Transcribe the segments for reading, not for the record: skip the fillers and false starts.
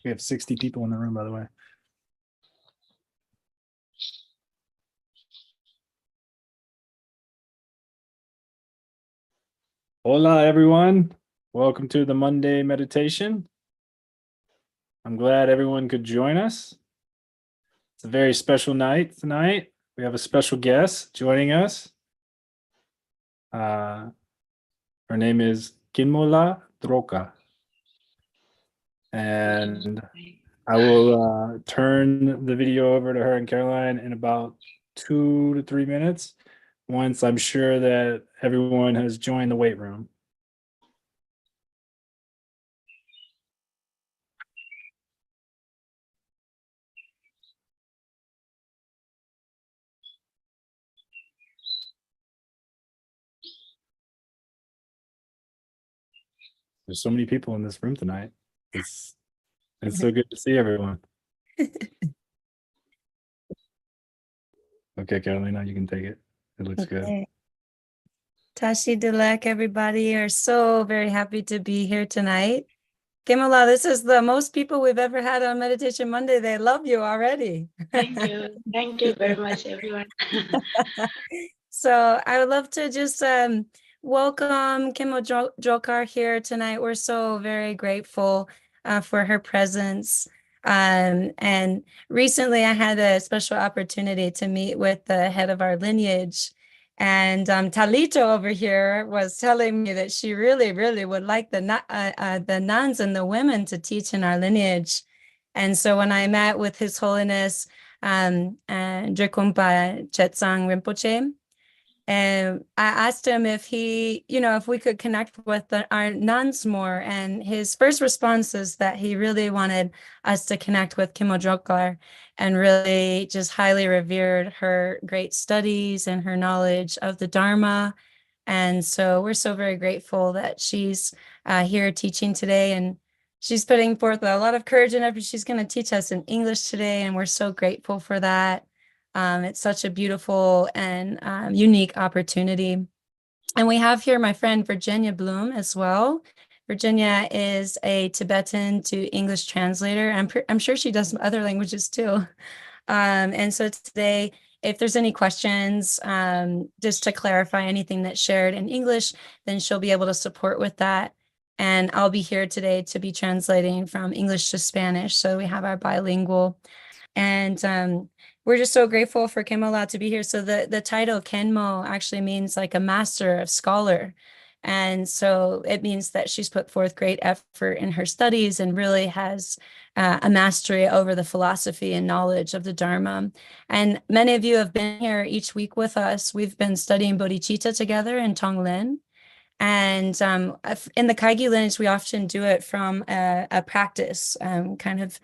We have 60 people in the room, by the way. Hola, everyone. Welcome to the Monday meditation. I'm glad everyone could join us. It's a very special night tonight. We have a special guest joining us. Her name is KhenmoLa Droka. And I will turn the video over to her and Caroline in about 2 to 3 minutes, once I'm sure that everyone has joined the weight room. There's so many people in this room tonight. It's so good to see everyone. Okay, Carolina, you can take it. It looks good. Tashi Dilek, everybody, are so very happy to be here tonight. KhenmoLa, this is the most people we've ever had on Meditation Monday. They love you already. Thank you. Thank you very much, everyone. So I would love to just welcome Khenmo Jokar here tonight. We're so very grateful for her presence. And recently I had a special opportunity to meet with the head of our lineage. And Talito over here was telling me that she really, really would like the nuns and the women to teach in our lineage. And so when I met with His Holiness Drekumpa Chetsang Rinpoche, and I asked him if if we could connect with our nuns more. And his first response is that he really wanted us to connect with Khenmo Jokar and really just highly revered her great studies and her knowledge of the Dharma. And so we're so very grateful that she's here teaching today. And she's putting forth a lot of courage and effort. She's going to teach us in English today. And we're so grateful for that. It's such a beautiful and unique opportunity. And we have here my friend Virginia Bloom as well. Virginia is a Tibetan to English translator. I'm sure she does some other languages too. And so today, if there's any questions, just to clarify anything that's shared in English, then she'll be able to support with that. And I'll be here today to be translating from English to Spanish. So we have our bilingual. And we're just so grateful for KhenmoLa to be here. So the title Khenmo actually means like a master, a scholar. And so it means that she's put forth great effort in her studies and really has a mastery over the philosophy and knowledge of the Dharma. And many of you have been here each week with us. We've been studying bodhicitta together in Tonglen. And in the Kaigi lineage, we often do it from a practice kind of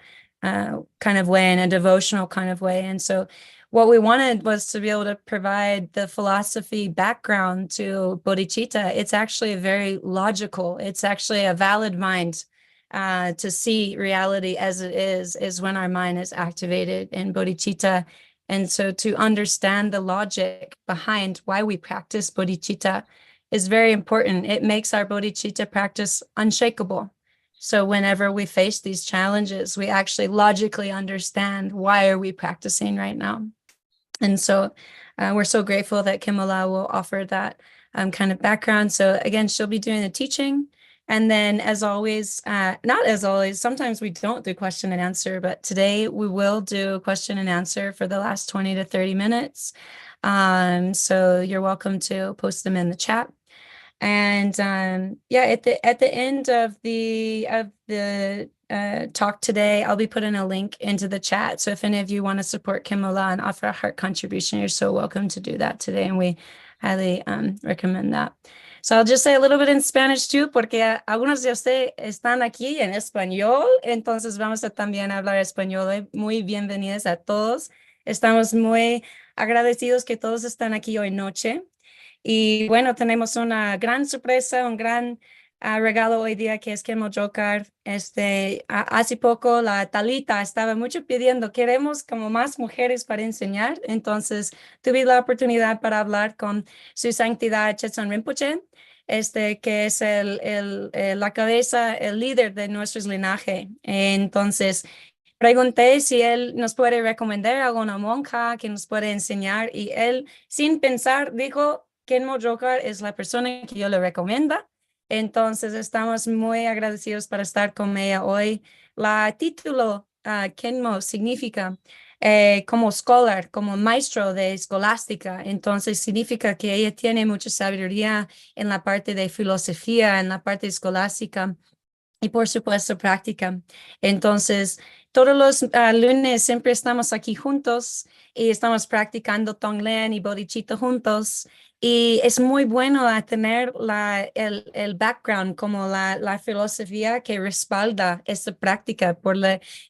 way, in a devotional kind of way. And so what we wanted was to be able to provide the philosophy background to bodhicitta. It's actually very logical. It's actually a valid mind to see reality as it is when our mind is activated in bodhicitta. And so to understand the logic behind why we practice bodhicitta is very important. It makes our bodhicitta practice unshakable. So whenever we face these challenges, we actually logically understand, why are we practicing right now? And so we're so grateful that KhenmoLa will offer that kind of background. So again, she'll be doing the teaching. And then as always, not as always, sometimes we don't do question and answer, but today we will do question and answer for the last 20 to 30 minutes. So you're welcome to post them in the chat. And yeah, at the end of the talk today, I'll be putting a link into the chat. So if any of you want to support KhenmoLa and offer a heart contribution, you're so welcome to do that today. And we highly recommend that. So I'll just say a little bit in Spanish too, porque algunos de ustedes están aquí en español, entonces vamos a también hablar español. Muy bienvenidos a todos. Estamos muy agradecidos que todos están aquí hoy noche. Y bueno, tenemos una gran sorpresa, un gran regalo hoy día, que es Khenmo Jokar. Hace poco la Talita estaba mucho pidiendo, queremos como más mujeres para enseñar. Entonces tuve la oportunidad para hablar con su santidad Chetsang Rinpoche que es la cabeza, el líder de nuestro linaje. Entonces, pregunté si él nos puede recomendar a alguna monja que nos puede enseñar y él, sin pensar, dijo, KhenmoLa es la persona que yo le recomiendo. Entonces, estamos muy agradecidos para estar con ella hoy. La título Khenmo significa como scholar, como maestro de escolástica. Entonces, significa que ella tiene mucha sabiduría en la parte de filosofía, en la parte escolástica y por supuesto práctica. Entonces, todos los lunes siempre estamos aquí juntos y estamos practicando Tonglen y bodhicitta juntos. Y es muy bueno tener el background, como la filosofía que respalda esta práctica.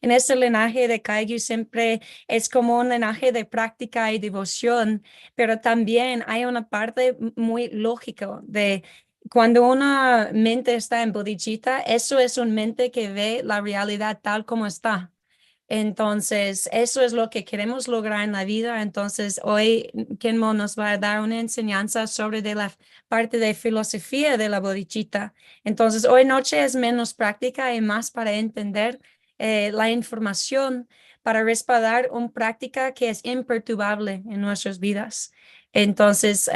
En este linaje de Kaigyu siempre es como un linaje de práctica y devoción, pero también hay una parte muy lógica de cuando una mente está en bodhicitta, eso es una mente que ve la realidad tal como está. Entonces, eso es lo que queremos lograr en la vida. Entonces, hoy Khenmo nos va a dar una enseñanza sobre de la parte de filosofía de la bodhicitta. Entonces, hoy noche es menos práctica y más para entender la información, para respaldar una práctica que es imperturbable en nuestras vidas. Entonces,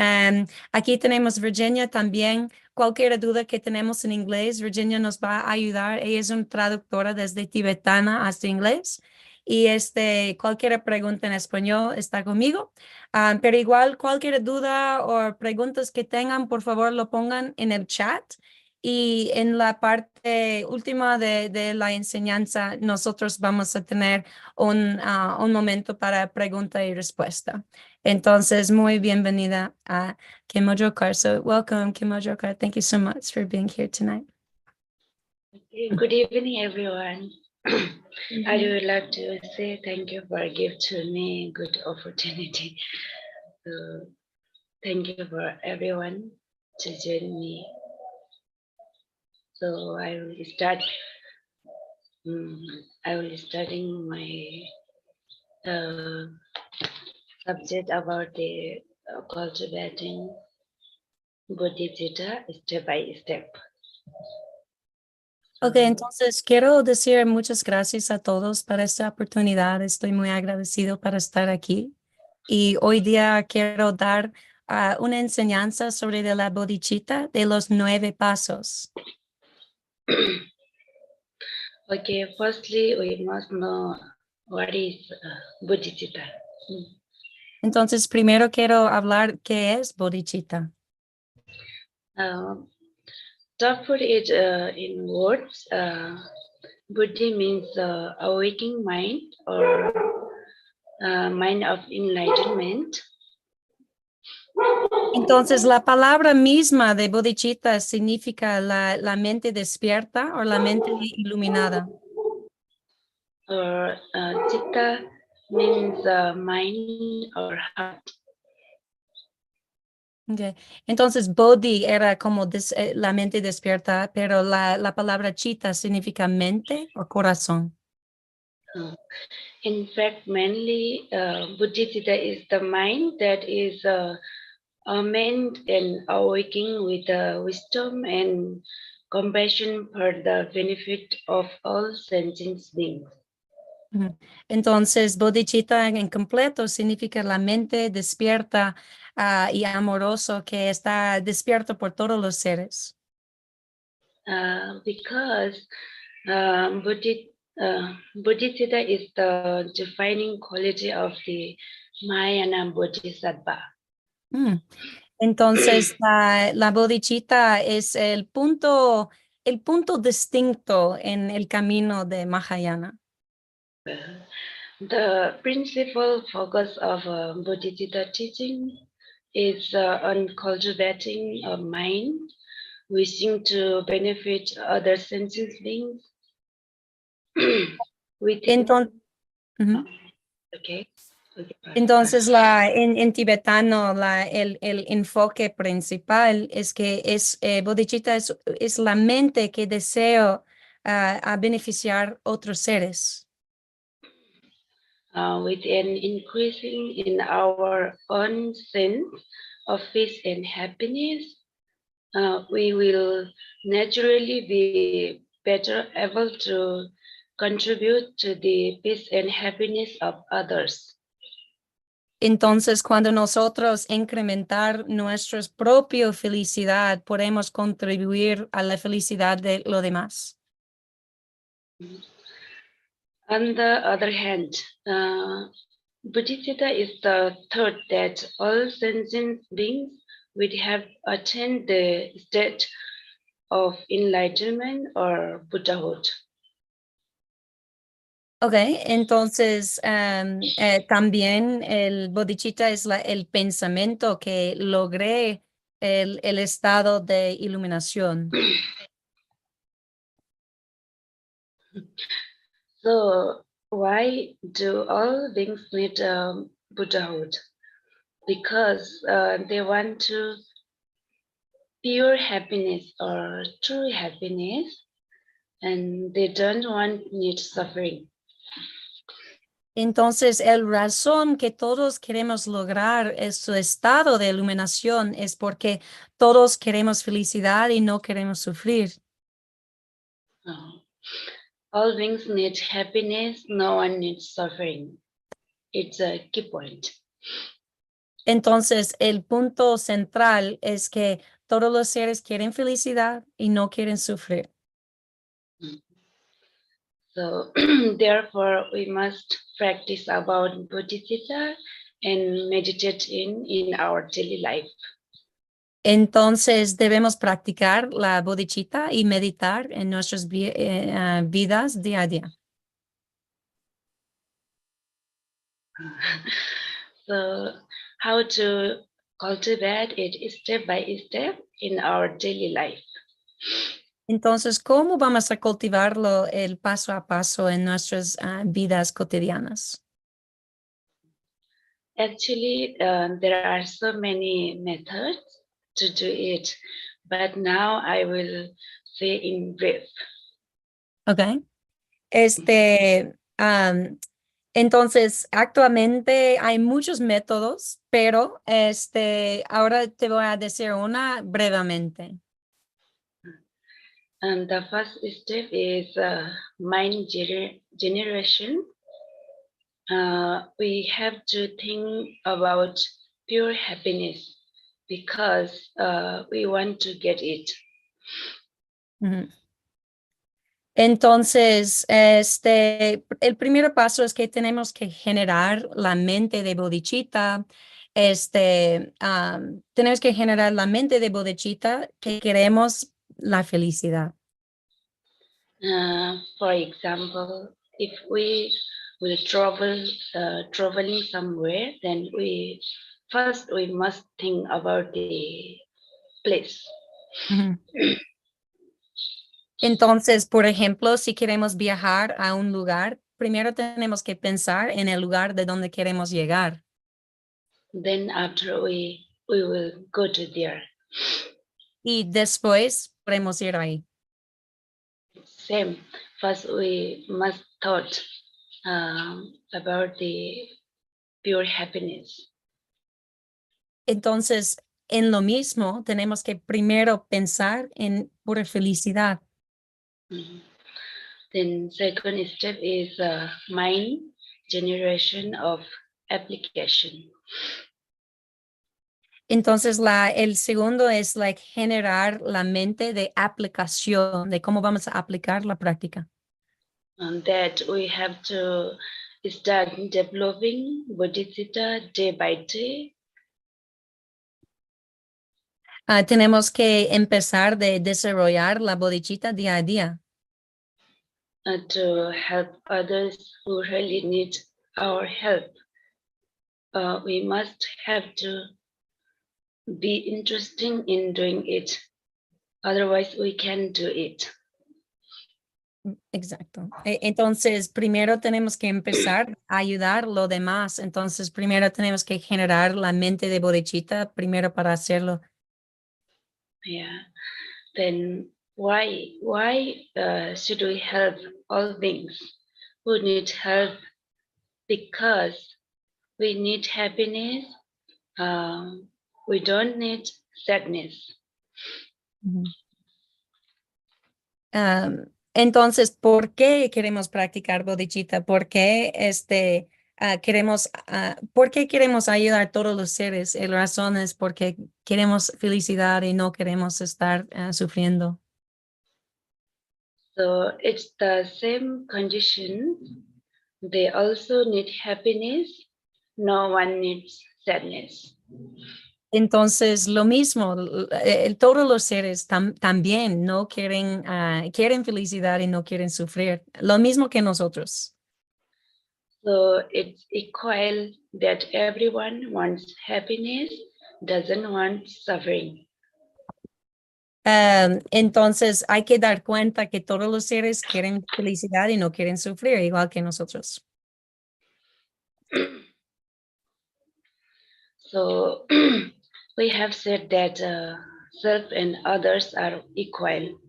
aquí tenemos Virginia también. Cualquier duda que tenemos en inglés, Virginia nos va a ayudar. Ella es una traductora desde tibetana hasta inglés. Y cualquier pregunta en español está conmigo. Pero igual, cualquier duda o preguntas que tengan, por favor, lo pongan en el chat. Y en la parte última de la enseñanza, nosotros vamos a tener un momento para pregunta y respuesta. Entonces, muy bienvenida a KhenmoLa. So welcome, KhenmoLa. Thank you so much for being here tonight. Okay, good evening, everyone. I would like to say thank you for giving to me good opportunity. Thank you for everyone to join me. So I will start. I will starting my subject about the cultivating bodhicitta step by step. Ok, entonces quiero decir muchas gracias a todos para esta oportunidad. Estoy muy agradecido para estar aquí. Y hoy día quiero dar una enseñanza sobre de la bodhicitta de los 9 pasos. Okay, firstly, we must know what is bodhicitta. Entonces, primero quiero hablar qué es bodhicitta. To put it in words, buddhi means a waking mind or mind of enlightenment. Entonces, la palabra misma de bodhicitta significa la mente despierta o la mente iluminada. Or citta means mind or heart. Okay. Entonces, bodhi era como la mente despierta, pero la palabra chitta significa mente o corazón. In fact, mainly bodhicitta is the mind that is meant and awaking with wisdom and compassion for the benefit of all sentient beings. Entonces, bodhicitta en completo significa la mente despierta y amoroso que está despierto por todos los seres. Because bodhicitta is the defining quality of the Mahayana Bodhisattva. Entonces, la bodhicitta es el punto distinto en el camino de Mahayana. The principal focus of Bodhicitta teaching is on cultivating a mind wishing to benefit other sentient beings. Entonces, Okay. Entonces, en tibetano, el enfoque principal es que bodhicitta es la mente que desea a beneficiar otros seres. With an increasing in our own sense of peace and happiness, we will naturally be better able to contribute to the peace and happiness of others. Entonces, cuando nosotros incrementar nuestra propia felicidad, podemos contribuir a la felicidad de los demás. On the other hand, bodhicitta is the thought that all sentient beings would have attained the state of enlightenment or Buddhahood. Ok, entonces también el bodhicitta es el pensamiento que logré el estado de iluminación. So why do all beings need Buddhahood? Because they want to pure happiness or true happiness, and they don't want need suffering. Entonces, el razón que todos queremos lograr su estado de iluminación es porque todos queremos felicidad y no queremos sufrir. All beings need happiness, no one needs suffering. It's a key point. Entonces, el punto central es que todos los seres quieren felicidad y no quieren sufrir. So therefore, we must practice about bodhicitta and meditate in our daily life. Entonces, debemos practicar la bodhicitta y meditar en nuestras vidas día a día. So how to cultivate it step by step in our daily life. Entonces, ¿cómo vamos a cultivarlo el paso a paso en nuestras vidas cotidianas? Actually, there are so many methods to do it, but now I will say in brief. Ok. Entonces, actualmente hay muchos métodos, pero ahora te voy a decir una brevemente. And the first step is mind generation. We have to think about pure happiness because we want to get it. Ujú. Entonces, el primer paso es que tenemos que generar la mente de bodhicitta. Tenemos que generar la mente de bodhicitta que queremos la felicidad. For example, if we will traveling somewhere, then we must think about the place. Ujú. Entonces, por ejemplo, si queremos viajar a un lugar, primero tenemos que pensar en el lugar de donde queremos llegar. Then after we will go to there. Y después podemos ir ahí. Same. First we must thought about the pure happiness. Entonces, en lo mismo, tenemos que primero pensar en pura felicidad. Mhm. Then second step is mind generation of application. Entonces, el segundo es generar la mente de aplicación, de cómo vamos a aplicar la práctica. And that we have to start developing bodhicitta day by day. Tenemos que empezar de desarrollar la bodhicitta día a día. To help others who really need our help. We must have to be interested in doing it. Otherwise, we can't do it. Exacto. Entonces, primero tenemos que empezar a ayudar a los demás. Entonces, primero tenemos que generar la mente de bodhicitta, primero para hacerlo. Yeah. Then why should we help all beings who need help? Because we need happiness. We don't need sadness. Ujú. Entonces, ¿por qué queremos practicar bodhicitta? ¿Por qué por qué queremos ayudar a todos los seres? La razón es porque queremos felicidad y no queremos estar sufriendo. So it's the same condition. They also need happiness. No one needs sadness. Entonces, lo mismo, todos los seres también no quieren, quieren felicidad y no quieren sufrir, lo mismo que nosotros. So it's equal that everyone wants happiness, doesn't want suffering. Entonces, hay que dar cuenta que todos los seres quieren felicidad y no quieren sufrir, igual que nosotros. So we have said that self and others are equal,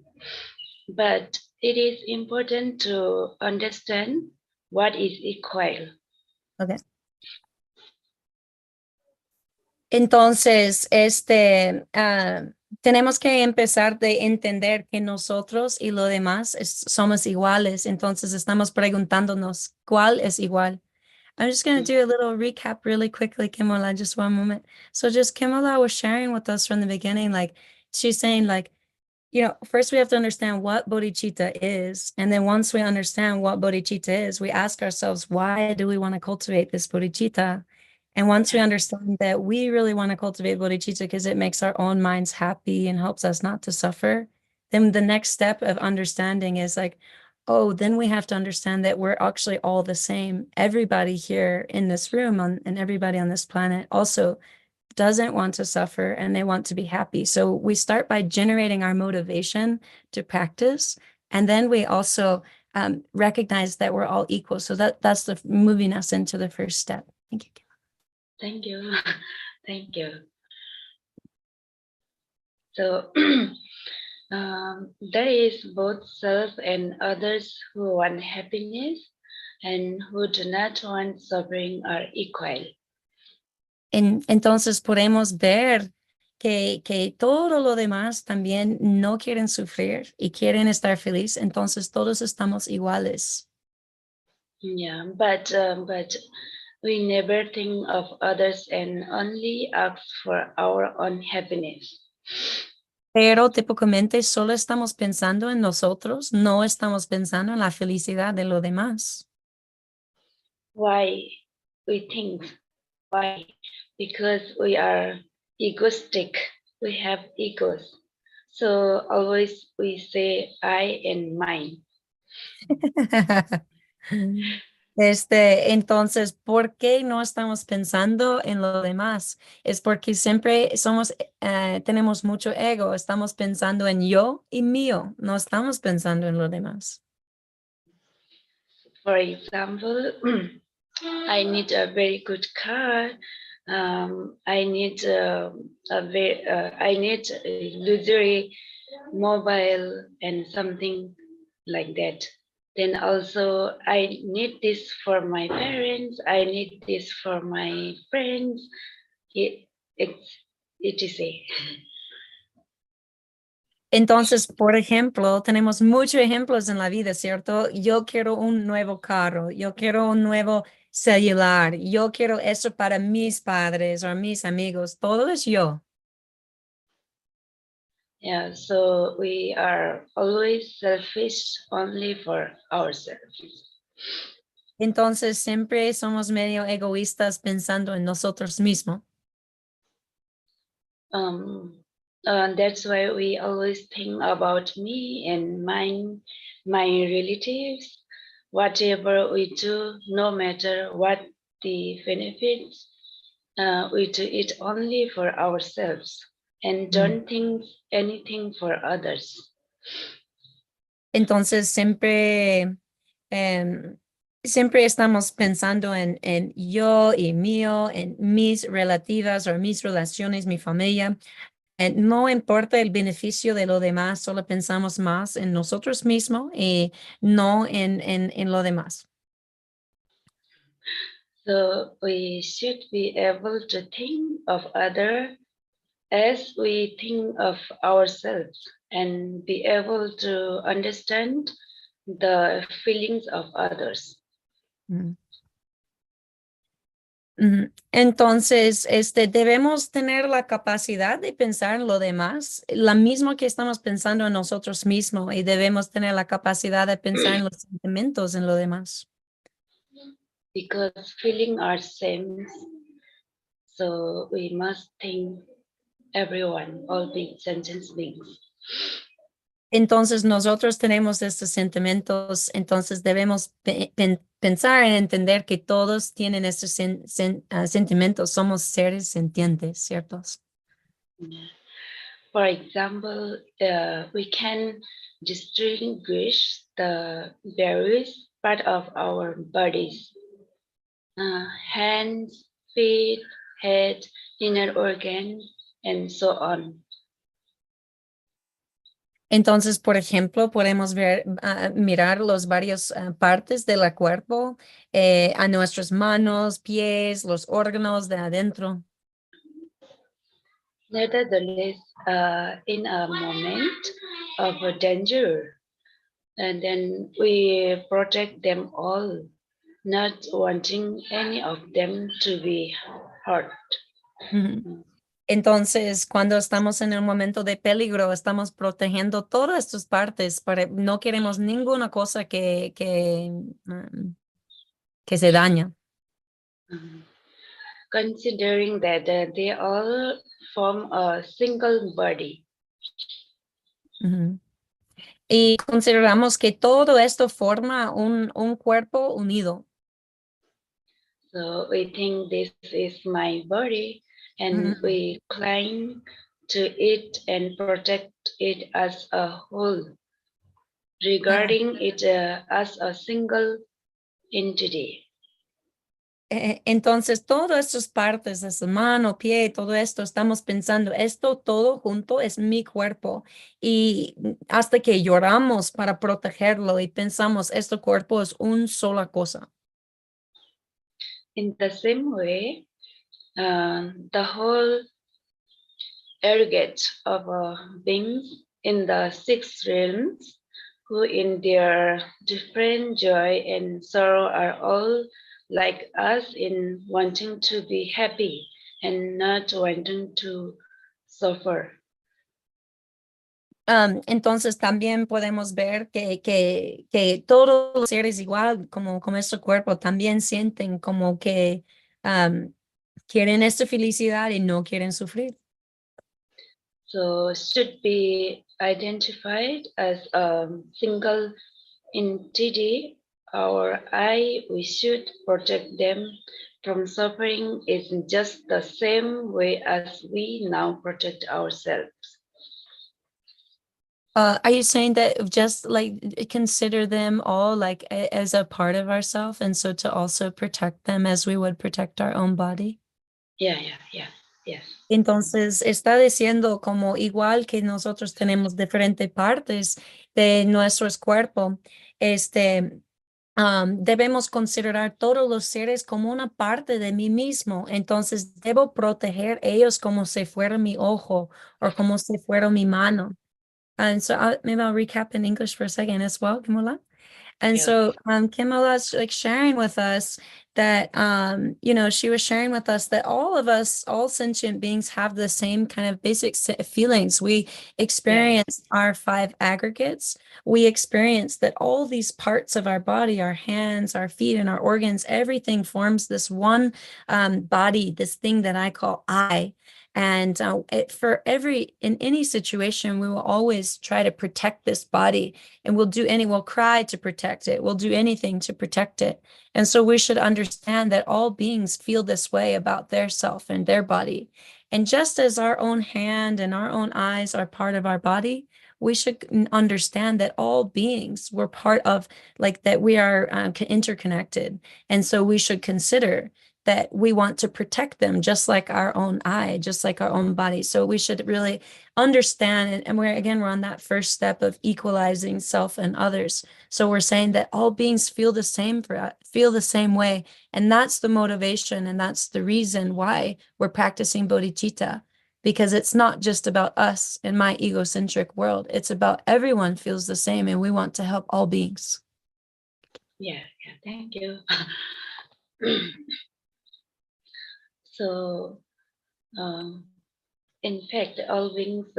but it is important to understand what is equal. Okay. Entonces, tenemos que empezar de entender que nosotros y lo demás somos iguales. Entonces, estamos preguntándonos cuál es igual. I'm just going to do a little recap really quickly, KhenmoLa, just one moment. So just KhenmoLa was sharing with us from the beginning, like she's saying like, first we have to understand what bodhicitta is. And then once we understand what bodhicitta is, we ask ourselves, why do we want to cultivate this bodhicitta? And once we understand that we really want to cultivate bodhicitta because it makes our own minds happy and helps us not to suffer, then the next step of understanding is like, oh, then we have to understand that we're actually all the same. Everybody here in this room and everybody on this planet also doesn't want to suffer and they want to be happy. So we start by generating our motivation to practice. And then we also recognize that we're all equal. So that's moving us into the first step. Thank you. Thank you. Thank you. So there is both self and others who want happiness and who do not want suffering are equal. Entonces podemos ver que todo lo demás también no quieren sufrir y quieren estar feliz. Entonces todos estamos iguales. Yeah, but we never think of others and only ask for our own happiness. Pero típicamente solo estamos pensando en nosotros, no estamos pensando en la felicidad de los demás. Why we think? Why? Because we are egoistic. We have egos. So always we say I and mine. Entonces, ¿por qué no estamos pensando en lo demás? Es porque siempre tenemos mucho ego, estamos pensando en yo y mío, no estamos pensando en lo demás. For example, I need a very good car. I need a luxury mobile and something like that. Then also I need this for my parents. I need this for my friends. Etc. Entonces, por ejemplo, tenemos muchos ejemplos en la vida, ¿cierto? Yo quiero un nuevo carro, yo quiero un nuevo celular, yo quiero eso para mis padres o mis amigos, todo es yo. Yeah, so we are always selfish only for ourselves. Entonces, siempre somos medio egoístas pensando en nosotros mismos. That's why we always think about me and my relatives. Whatever we do, no matter what the benefits, we do it only for ourselves and don't think anything for others. Entonces, siempre estamos pensando en yo y mío, en mis relativas o mis relaciones, mi familia. No importa el beneficio de lo demás, solo pensamos más en nosotros mismos y no en lo demás. So we should be able to think of others as we think of ourselves and be able to understand the feelings of others. Mm. Ujú. Entonces, debemos tener la capacidad de pensar en lo demás, la misma que estamos pensando en nosotros mismos, y debemos tener la capacidad de pensar en los sentimientos en lo demás. Because feelings are same, so we must think everyone, all beings, sentient beings. Entonces, nosotros tenemos estos sentimientos, entonces debemos pensar en entender que todos tienen estos sentimientos, somos seres sintientes, ¿ciertos? Yeah. For example, we can distinguish the various part of our bodies, hands, feet, head, inner organs, and so on. Entonces, por ejemplo, podemos mirar los varios partes del cuerpo, a nuestras manos, pies, los órganos de adentro. Nevertheless, in a moment of a danger, and then we protect them all, not wanting any of them to be hurt. Ujú. Entonces, cuando estamos en un momento de peligro, estamos protegiendo todas estas partes, no queremos ninguna cosa que se daña. Considering that they all form a single body. Ujú. Y consideramos que todo esto forma un cuerpo unido. So we think this is my body, and we cling to it and protect it as a whole, regarding it as a single entity. Entonces, todas estas partes de su mano, pie, todo esto, estamos pensando, esto todo junto es mi cuerpo. Y hasta que lloramos para protegerlo y pensamos, este cuerpo es una sola cosa. In the same way, the whole aggregate of beings in the six realms, who in their different joy and sorrow are all like us in wanting to be happy and not wanting to suffer. Entonces también podemos ver que todos los seres igual como este cuerpo también sienten como que quieren esta felicidad y no quieren sufrir. So should be identified as a single entity, our eye, we should protect them from suffering in just the same way as we now protect ourselves. Are you saying that just like consider them all like as a part of ourselves, and so to also protect them as we would protect our own body? Yeah, yes. Entonces está diciendo como igual que nosotros tenemos diferentes partes de nuestros cuerpos, debemos considerar todos los seres como una parte de mí mismo. Entonces debo proteger ellos como si fuera mi ojo o como si fuera mi mano. And so maybe I'll recap in English for a second as well, KhenmoLa. And Yeah. so KhenmoLa's like sharing with us that she was sharing with us that all of us, all sentient beings, have the same kind of basic feelings. We experience our five aggregates. We experience that all these parts of our body, our hands, our feet, and our organs, everything forms this one body, this thing that I call I. And in any situation, we will always try to protect this body, and we'll cry to protect it. We'll do anything to protect it. And so we should understand that all beings feel this way about their self and their body. And just as our own hand and our own eyes are part of our body, we should understand that all beings were part of, like, that we are interconnected. And so we should consider that we want to protect them just like our own eye, just like our own body. So we should really understand, and we're on that first step of equalizing self and others. So we're saying that all beings feel the same way, and that's the motivation, and that's the reason why we're practicing bodhicitta, because it's not just about us in my egocentric world. It's about everyone feels the same, and we want to help all beings. Yeah, thank you. So, in fact, all beings'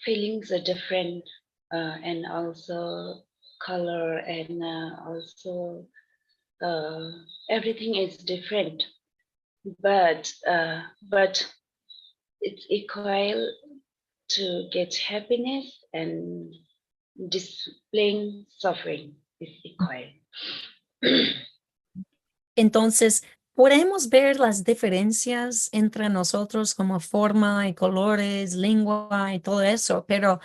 feelings are different, and also color, and also everything is different. But it's equal to get happiness, and displaying suffering is equal. Entonces, podemos ver las diferencias entre nosotros como forma y colores, lengua y todo eso, pero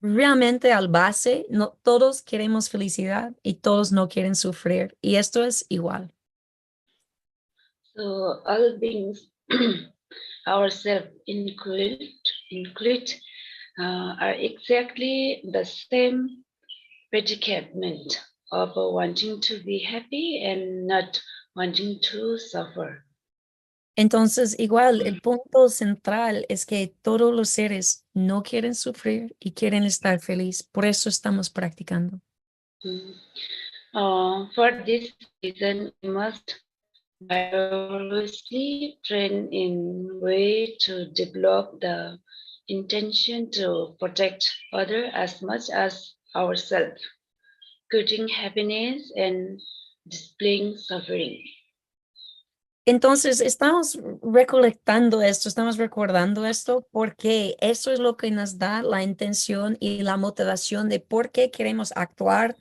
realmente al base, no todos queremos felicidad y todos no quieren sufrir, y esto es igual. So all beings, ourselves include, are exactly the same predicament of wanting to be happy and not wanting to suffer. Entonces, igual, el punto central es que todos los seres no quieren sufrir y quieren estar feliz. Por eso estamos practicando. For this reason, we must vigorously train in way to develop the intention to protect others as much as ourselves, creating happiness and displaying suffering. Entonces, estamos recolectando esto, estamos recordando esto porque eso es lo que nos da la intención y la motivación de por qué queremos actuar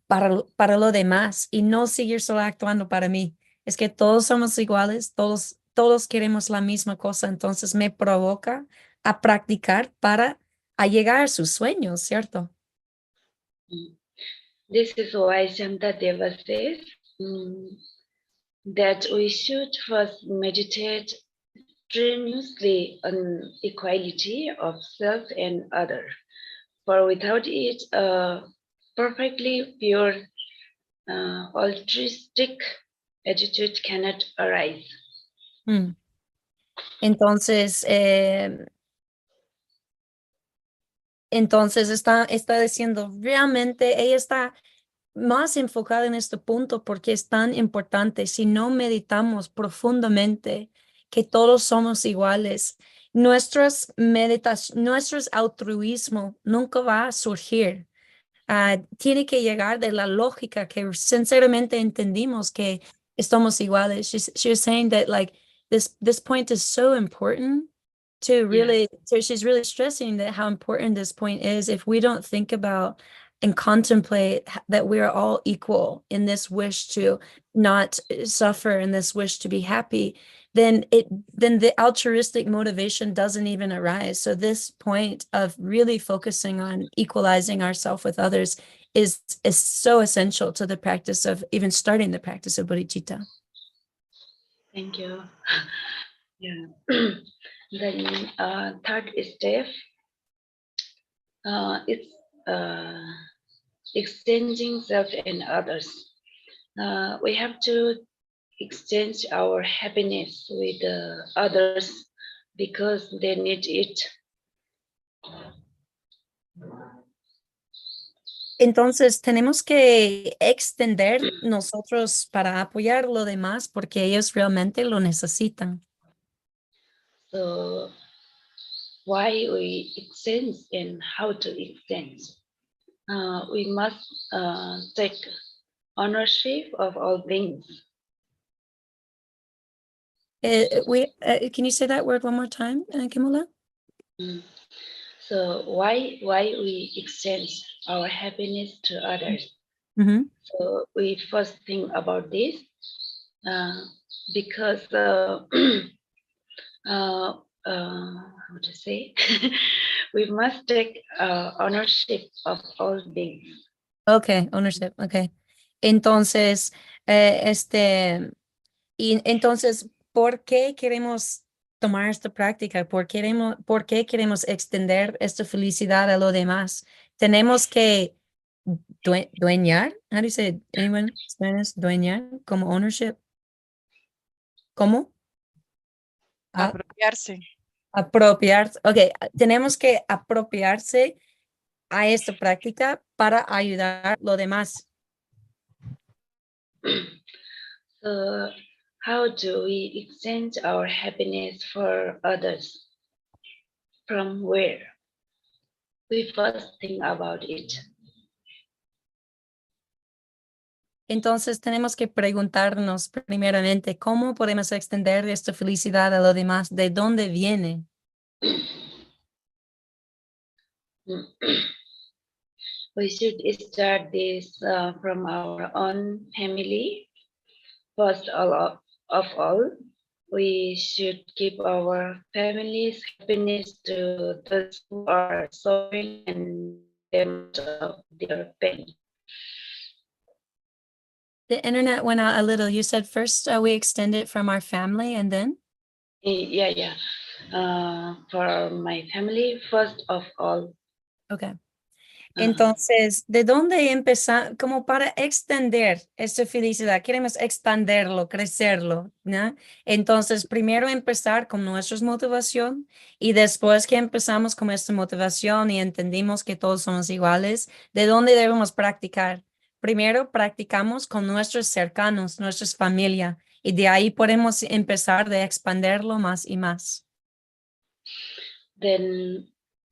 para lo demás y no seguir solo actuando para mí. Es que todos somos iguales, todos queremos la misma cosa, entonces me provoca a practicar para a llegar a sus sueños, ¿cierto? This is why Shantadeva says that we should first meditate strenuously on equality of self and other, for without it, a perfectly pure altruistic attitude cannot arise. Entonces, está diciendo, realmente ella está más enfocada en este punto porque es tan importante. Si no meditamos profundamente que todos somos iguales, nuestro altruismo nunca va a surgir. Tiene que llegar de la lógica que sinceramente entendimos que estamos iguales. She was saying that like this point is so important to really, so she's really stressing that how important this point is. If we don't think about and contemplate that we are all equal in this wish to not suffer and this wish to be happy, then the altruistic motivation doesn't even arise. So this point of really focusing on equalizing ourselves with others is so essential to the practice of even starting the practice of bodhicitta. Thank you. Yeah. Then third step is exchanging self and others. We have to exchange our happiness with others because they need it. Entonces tenemos que extender nosotros para apoyar lo demás porque ellos realmente lo necesitan. So why we exchange and how to exchange? We must take ownership of all things. Can you say that word one more time, KhenmoLa? So why we exchange our happiness to others? Mm-hmm. So we first think about this because how to say we must take ownership of all things. Okay, ownership. Okay. Entonces, y entonces, ¿por qué queremos tomar esta práctica? ¿Por qué queremos extender esta felicidad a lo demás? Tenemos que dueñar. How do you say it? Anyone Spanish? Dueñar como ownership. ¿Cómo? Apropiarse. Apropiarse. Ok, tenemos que apropiarse a esta práctica para ayudar a los demás. So, how do we exchange our happiness for others? From where? We first think about it. Entonces tenemos que preguntarnos primeramente, ¿cómo podemos extender esta felicidad a los demás? ¿De dónde viene? We should start this from our own family. First of all, we should give our family's happiness to those who are suffering and them of their pain. The internet went out a little. You said first we extend it from our family and then? Yeah. For my family, first of all. Okay. Entonces, ¿de dónde empezar? Como para extender esta felicidad, queremos expanderlo, crecerlo, ¿no? Entonces, primero empezar con nuestra motivación y después que empezamos con esta motivación y entendimos que todos somos iguales, ¿de dónde debemos practicar? Primero practicamos con nuestros cercanos, nuestras familias, y de ahí podemos empezar de expanderlo más y más.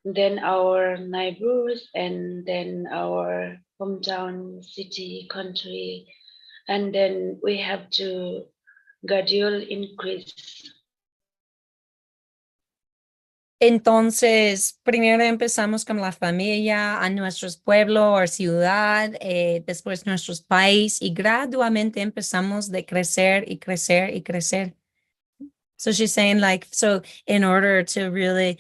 Then our neighbors, and then our hometown, city, country, and then we have to gradually increase. Entonces, primero empezamos con la familia, a nuestros pueblos o ciudad, después nuestros países y gradualmente empezamos de crecer y crecer y crecer. So she's saying like, so in order to really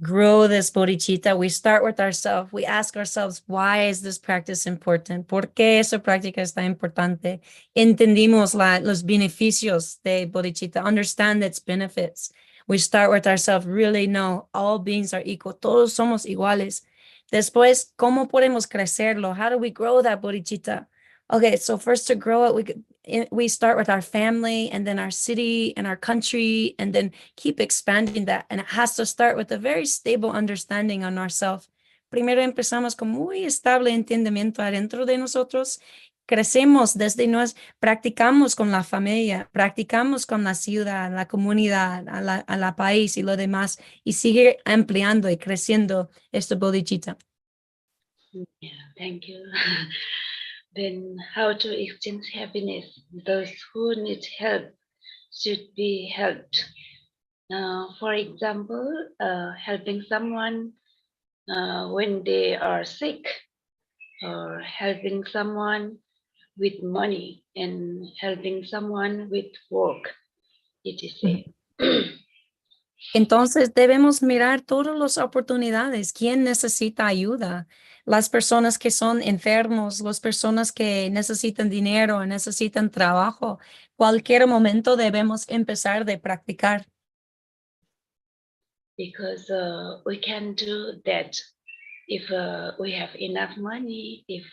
grow this bodhicitta, we start with ourselves. We ask ourselves, why is this practice important? ¿Por qué esa práctica está importante? Entendimos los beneficios de bodhicitta, understand its benefits. We start with ourselves, really know all beings are equal. Todos somos iguales. Después, ¿cómo podemos crecerlo? How do we grow that bodhicitta? Okay, so first to grow it, we start with our family and then our city and our country and then keep expanding that. And it has to start with a very stable understanding on ourselves. Primero empezamos con muy estable entendimiento adentro de nosotros. Crecemos practicamos con la familia, practicamos con la ciudad, la comunidad, a la país y lo demás, y sigue ampliando y creciendo este bodhicitta. Yeah, thank you. Then how to exchange happiness? Those who need help should be helped. For example, helping someone when they are sick, or helping someone with money, and helping someone with work, etc. Entonces debemos mirar todas las oportunidades. ¿Quién necesita ayuda? Las personas que son enfermos, las personas que necesitan dinero, necesitan trabajo. Cualquier momento debemos empezar de practicar. Because we can do that if we have enough money, if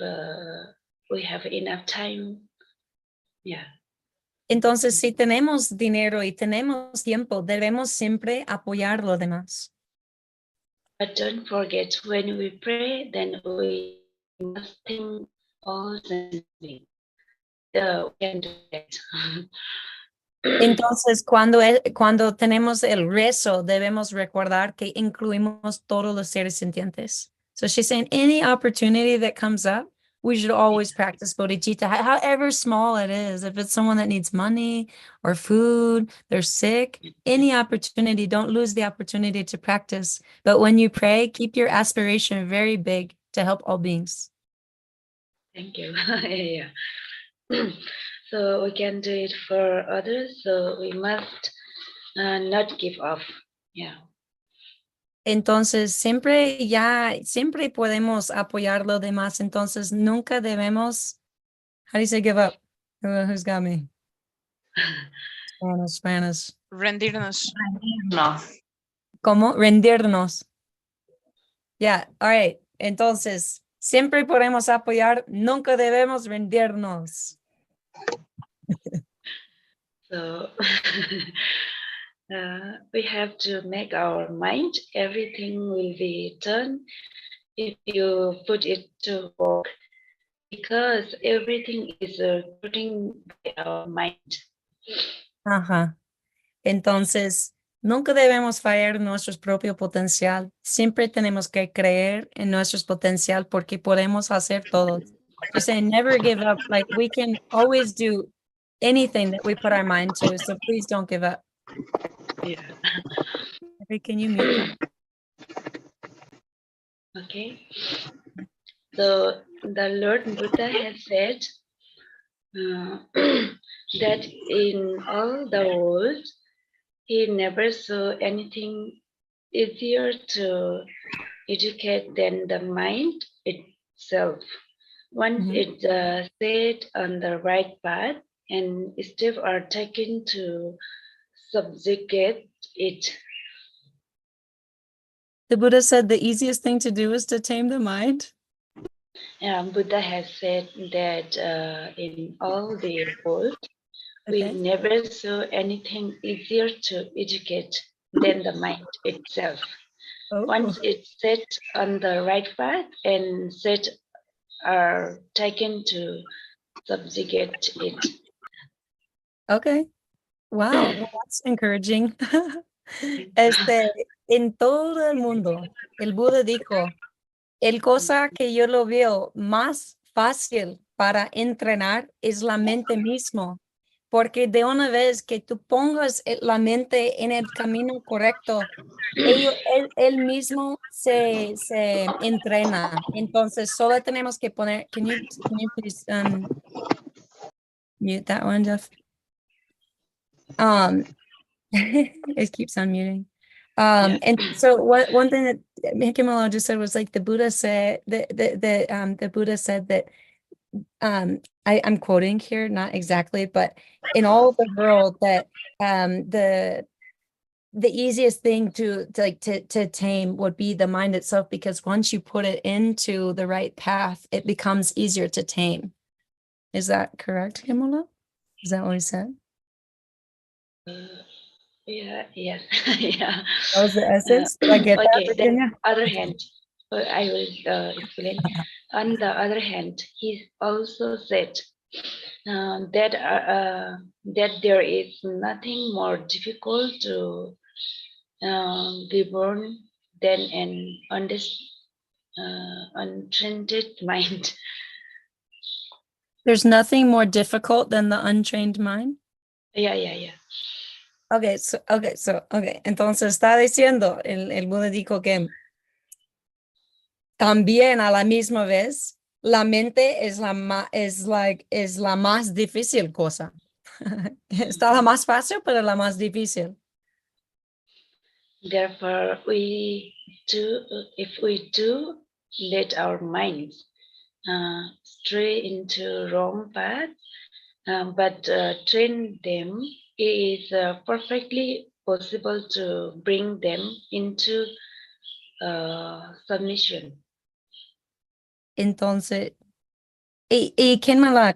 we have enough time. Yeah. Entonces, si tenemos dinero y tenemos tiempo, debemos siempre apoyar a los demás. But don't forget, when we pray, then we must think all the things. We can do that. Entonces, cuando tenemos el rezo, debemos recordar que incluimos todos los seres sintientes. So she's saying any opportunity that comes up, we should always practice bodhicitta, however small it is. If it's someone that needs money or food, they're sick, any opportunity, don't lose the opportunity to practice. But when you pray, keep your aspiration very big to help all beings. Thank you. Yeah. So we can do it for others, so we must not give up. Yeah. Entonces, siempre podemos apoyar lo demás. Entonces, nunca debemos, how do you say give up? Who's got me? Spanish. Rendirnos. No. ¿Cómo? Rendirnos. Yeah, all right. Entonces, siempre podemos apoyar, nunca debemos rendirnos. So we have to make our mind. Everything will be done if you put it to work, because everything is putting by our mind. Ajá. Entonces, nunca debemos fallar en nuestro propio potencial. Siempre tenemos que creer en nuestro potencial porque podemos hacer todo. Just say never give up. Like we can always do anything that we put our mind to. So please don't give up. Yeah. Okay, can you mute that? Okay. So the Lord Buddha has said that in all the world, he never saw anything easier to educate than the mind itself. Once it's set on the right path and steps are taken to subjugate it. The Buddha said the easiest thing to do is to tame the mind. Buddha has said that in all the world, we Okay. never saw anything easier to educate than the mind itself. Oh. Once it's set on the right path and set are taken to subjugate it. Okay. Wow, well, that's encouraging. En todo el mundo, el Buda dijo, el cosa que yo lo veo más fácil para entrenar es la mente mismo, porque de una vez que tú pongas la mente en el camino correcto, él mismo se entrena. Entonces, solo tenemos que poner, can you please mute that one, Jeff? It keeps on muting. And so one thing that KhenmoLa just said was like the Buddha said the Buddha said that I'm quoting here, not exactly, but in all the world that the easiest thing to tame would be the mind itself, because once you put it into the right path, it becomes easier to tame. Is that correct, KhenmoLa? Is that what he said? Yeah, yes, yeah. That was the essence. Did I get that, Okay, then Virginia? other hand, I will explain. On the other hand, he also said that there is nothing more difficult to be born than an untrained mind. There's nothing more difficult than the untrained mind. Yeah. Okay. Entonces está diciendo, el Buda dijo que también a la misma vez la mente es la más difícil cosa. Está la más fácil, pero la más difícil. Therefore, if we do let our minds stray into wrong path, but train them, it is perfectly possible to bring them into submission. Entonces, y KhenmoLa,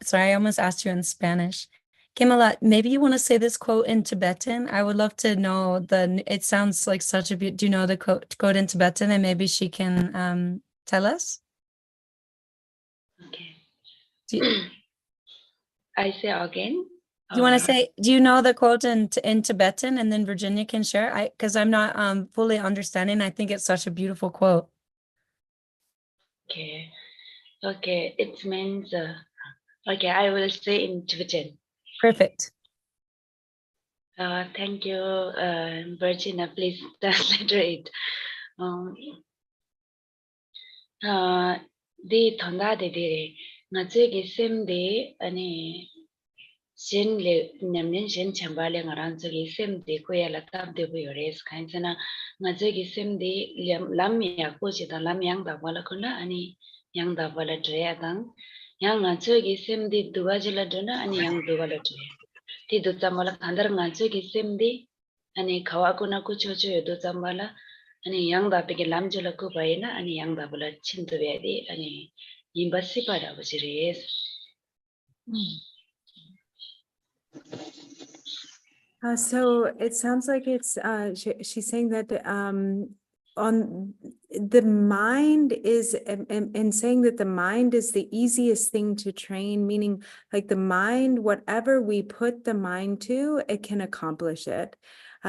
sorry, I almost asked you in Spanish. KhenmoLa, maybe you want to say this quote in Tibetan? I would love to know it sounds like such a do you know the quote in Tibetan, and maybe she can tell us? Okay. I say again. Do you want to say, do you know the quote in Tibetan, and then Virginia can share? Because I'm not fully understanding. I think it's such a beautiful quote. Okay, it means, okay, I will say in Tibetan. Perfect. Thank you, Virginia, please translate it. Di thanda de de nga che sem de ani shen le nyamnen shen chamba le ngaran che sem de ko ya la tab de bu yores khain chana nga che sem de lam ya ko che da lam yang da wala khona ani yang da wala dre dang yang nga che sem de duwa jela dona ani yang duwa la dre ti do chamala khandar nga che sem de ani khawa ko na ko cho cho do chamala ani yang da pe ke lam jela ko bai na ani yang da wala chin to be de ani imbasi para bujires. So it sounds like it's she's saying that on the mind is and saying that the mind is the easiest thing to train, meaning like the mind, whatever we put the mind to, it can accomplish it.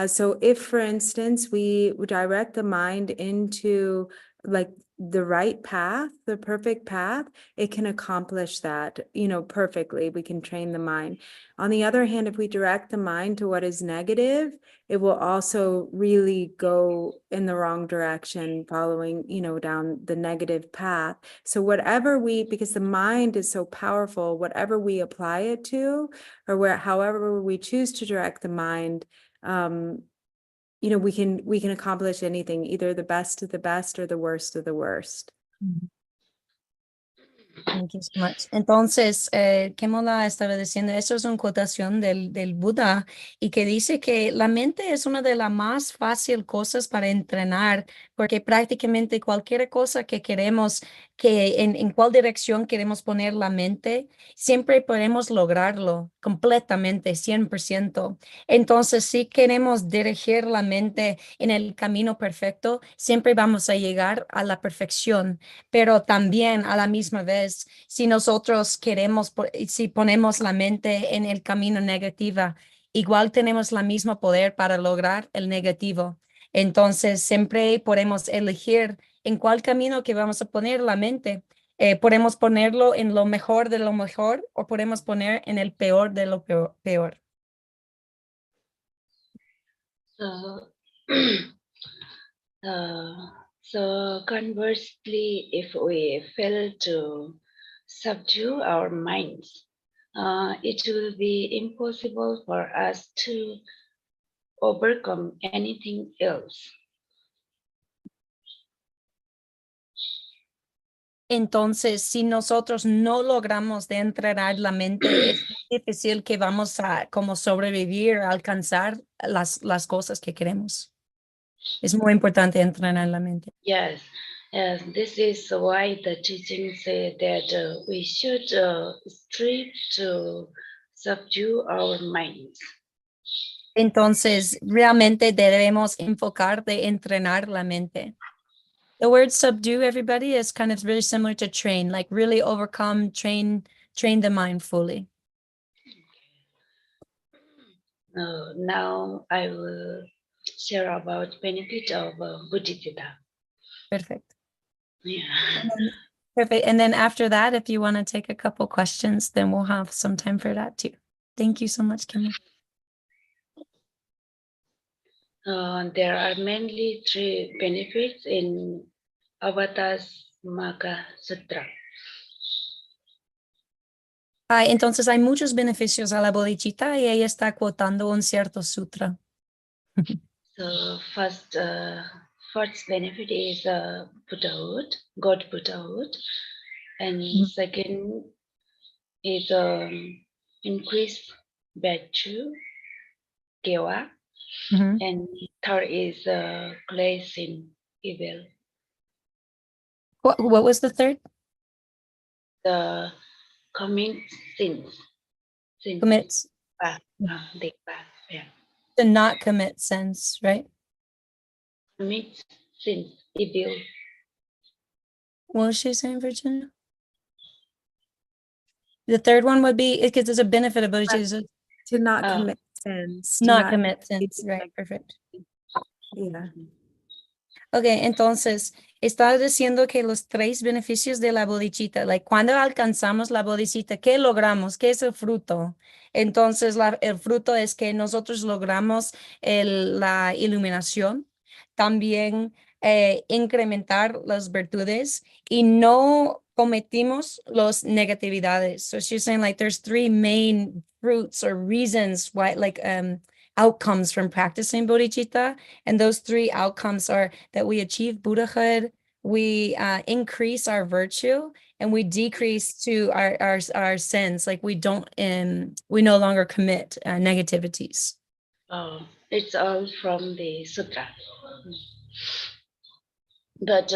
So if, for instance, we direct the mind into like the right path, the perfect path, it can accomplish that, perfectly. We can train the mind. On the other hand, if we direct the mind to what is negative, it will also really go in the wrong direction, following, down the negative path. So because the mind is so powerful, whatever we apply it to, or however we choose to direct the mind, we can accomplish anything, either the best of the best or the worst of the worst. Thank you so much. Entonces, KhenmoLa estaba diciendo, eso es una quotación del Buda y que dice que la mente es una de las más fáciles cosas para entrenar, porque prácticamente cualquier cosa que queremos, en cuál dirección queremos poner la mente, siempre podemos lograrlo completamente, 100%. Entonces, si queremos dirigir la mente en el camino perfecto, siempre vamos a llegar a la perfección, pero también a la misma vez, si nosotros si ponemos la mente en el camino negativo, igual tenemos el mismo poder para lograr el negativo. Entonces, siempre podemos elegir en cuál camino que vamos a poner la mente. Podemos ponerlo en lo mejor de lo mejor o podemos poner en el peor de lo peor. So conversely, if we fail to subdue our minds, it will be impossible for us to overcome anything else. Entonces, si nosotros no logramos de entrenar la mente, es muy difícil que vamos a como sobrevivir, alcanzar las cosas que queremos. Es muy importante entrenar la mente. Yes, this is why the teachings say that we should strive to subdue our minds. Entonces, realmente debemos enfocar de entrenar la mente. The word subdue, everybody, is kind of very similar to train, like really overcome, train the mind fully. Now I will share about benefit of bodhicitta. Perfect. Yeah. Perfect. And then after that, if you want to take a couple questions, then we'll have some time for that too. Thank you so much, Kim. There are mainly 3 benefits in Avatasmaka Sutra. Entonces hay muchos beneficios a la bodhicitta y ella está quotando un cierto sutra. So first benefit is Buddhahood, God Buddhahood, and second is increased virtue, Kewa, and third is cleansing evil. What was the third? The commit sins. Commits. Yeah. To not commit sins, right? Commit sins, evil. What was she saying, Virginia? The third one would be, because there's a benefit of bodhicitta. To not commit sins. Not commit sins, right, perfect. Yeah. Ok, entonces, está diciendo que los 3 beneficios de la bodhicitta, like, cuando alcanzamos la bodhicitta, ¿qué logramos? ¿Qué es el fruto? Entonces, el fruto es que nosotros logramos la iluminación, también incrementar las virtudes y no cometimos las negatividades. So she's saying like there's 3 main fruits or reasons why, like, outcomes from practicing bodhicitta, and those 3 outcomes are that we achieve Buddhahood, we increase our virtue, and we decrease to our sins, like we no longer commit negativities. It's all from the sutra, but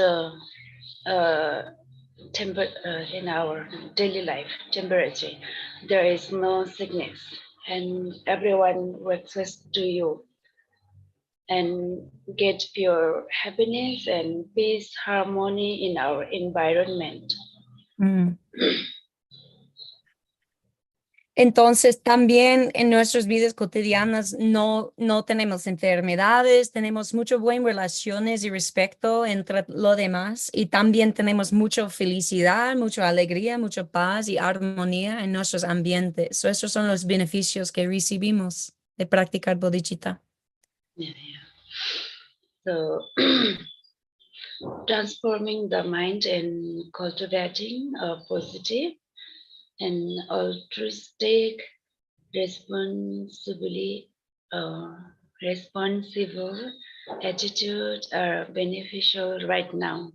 in our daily life temperature there is no sickness and everyone access to you, and get pure happiness and peace, harmony in our environment. Entonces, también en nuestras vidas cotidianas no tenemos enfermedades, tenemos muchas buenas relaciones y respeto entre lo demás, y también tenemos mucha felicidad, mucha alegría, mucha paz y armonía en nuestros ambientes. So, esos son los beneficios que recibimos de practicar bodhicitta. Yeah. So transforming the mind and cultivating a positive and altruistic, responsible attitude are beneficial right now.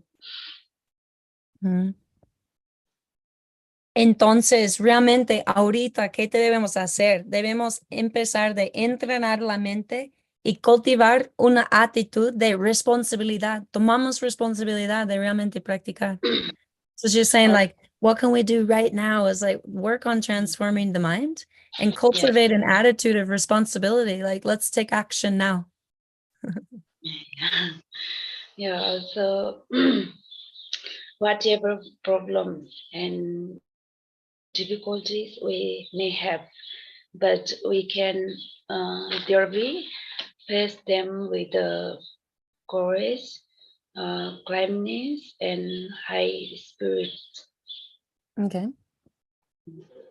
Entonces, realmente ahorita, ¿qué debemos hacer? Debemos empezar de entrenar la mente y cultivar una actitud de responsabilidad. Tomamos responsabilidad de realmente practicar. So she's saying, like, what can we do right now is like work on transforming the mind and cultivate an attitude of responsibility. Like, let's take action now. Yeah, also whatever problems and difficulties we may have, but we can thereby face them with courage, calmness, and high spirits. Okay.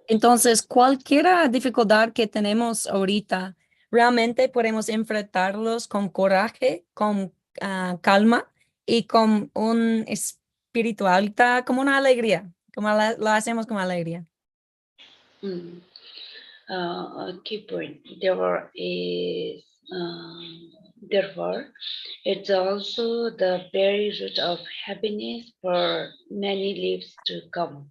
Entonces, cualquier dificultad que tenemos ahorita, realmente podemos enfrentarlos con coraje, con calma y con un espiritualidad, como una alegría, como lo hacemos con alegría. Key point. Therefore, it's also the very root of happiness for many lives to come.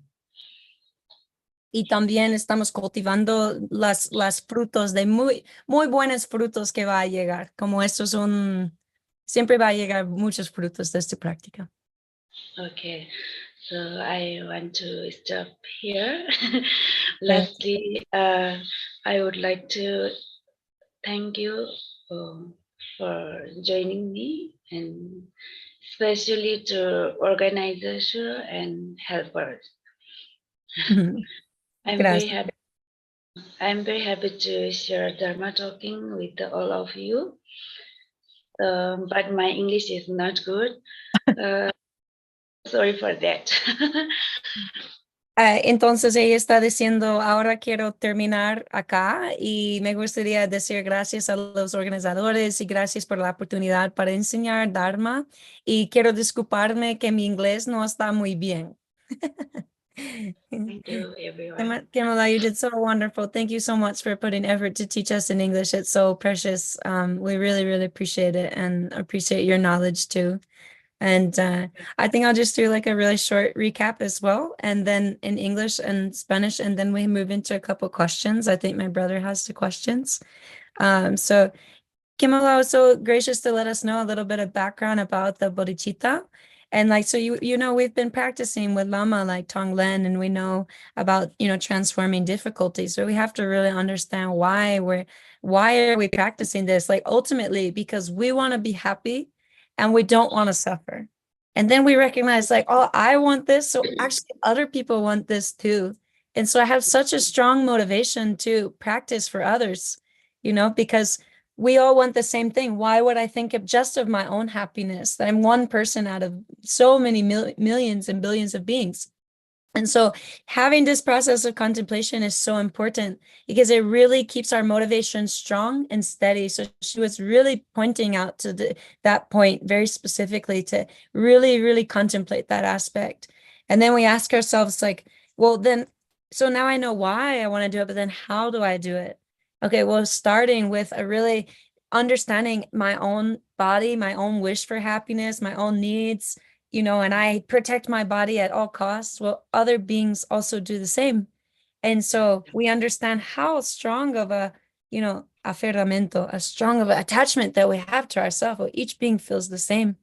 Y también estamos cultivando las frutos de muy buenos frutos que va a llegar. Como esto es siempre va a llegar muchos frutos de esta práctica. Okay, so I want to stop here. Lastly, I would like to thank you for joining me, and especially to organizers and helpers. I'm very happy to share Dharma talking with all of you. But my English is not good. Sorry for that. Entonces ella está diciendo, ahora quiero terminar acá y me gustaría decir gracias a los organizadores y gracias por la oportunidad para enseñar Dharma, y quiero disculparme que mi inglés no está muy bien. Thank you, everyone. KhenmoLa, you did so wonderful. Thank you so much for putting effort to teach us in English. It's so precious. We really, really appreciate it and appreciate your knowledge too. And I think I'll just do like a really short recap as well, and then in English and Spanish, and then we move into a couple questions. I think my brother has the questions. So KhenmoLa was so gracious to let us know a little bit of background about the bodhicitta. And like, so you know, we've been practicing with Lama like Tonglen, and we know about, transforming difficulties. So we have to really understand why are we practicing this? Like ultimately, because we want to be happy and we don't want to suffer. And then we recognize like, oh, I want this. So actually other people want this too. And so I have such a strong motivation to practice for others, because we all want the same thing. Why would I think of just of my own happiness, that I'm one person out of so many millions and billions of beings? And so having this process of contemplation is so important because it really keeps our motivation strong and steady. So she was really pointing out to that point very specifically, to really, really contemplate that aspect. And then we ask ourselves like, well, then, so now I know why I want to do it, but then how do I do it? Okay, well, starting with a really understanding my own body, my own wish for happiness, my own needs, and I protect my body at all costs. Well, other beings also do the same. And so we understand how strong of a, aferramento, a strong of an attachment that we have to ourselves. Well, each being feels the same.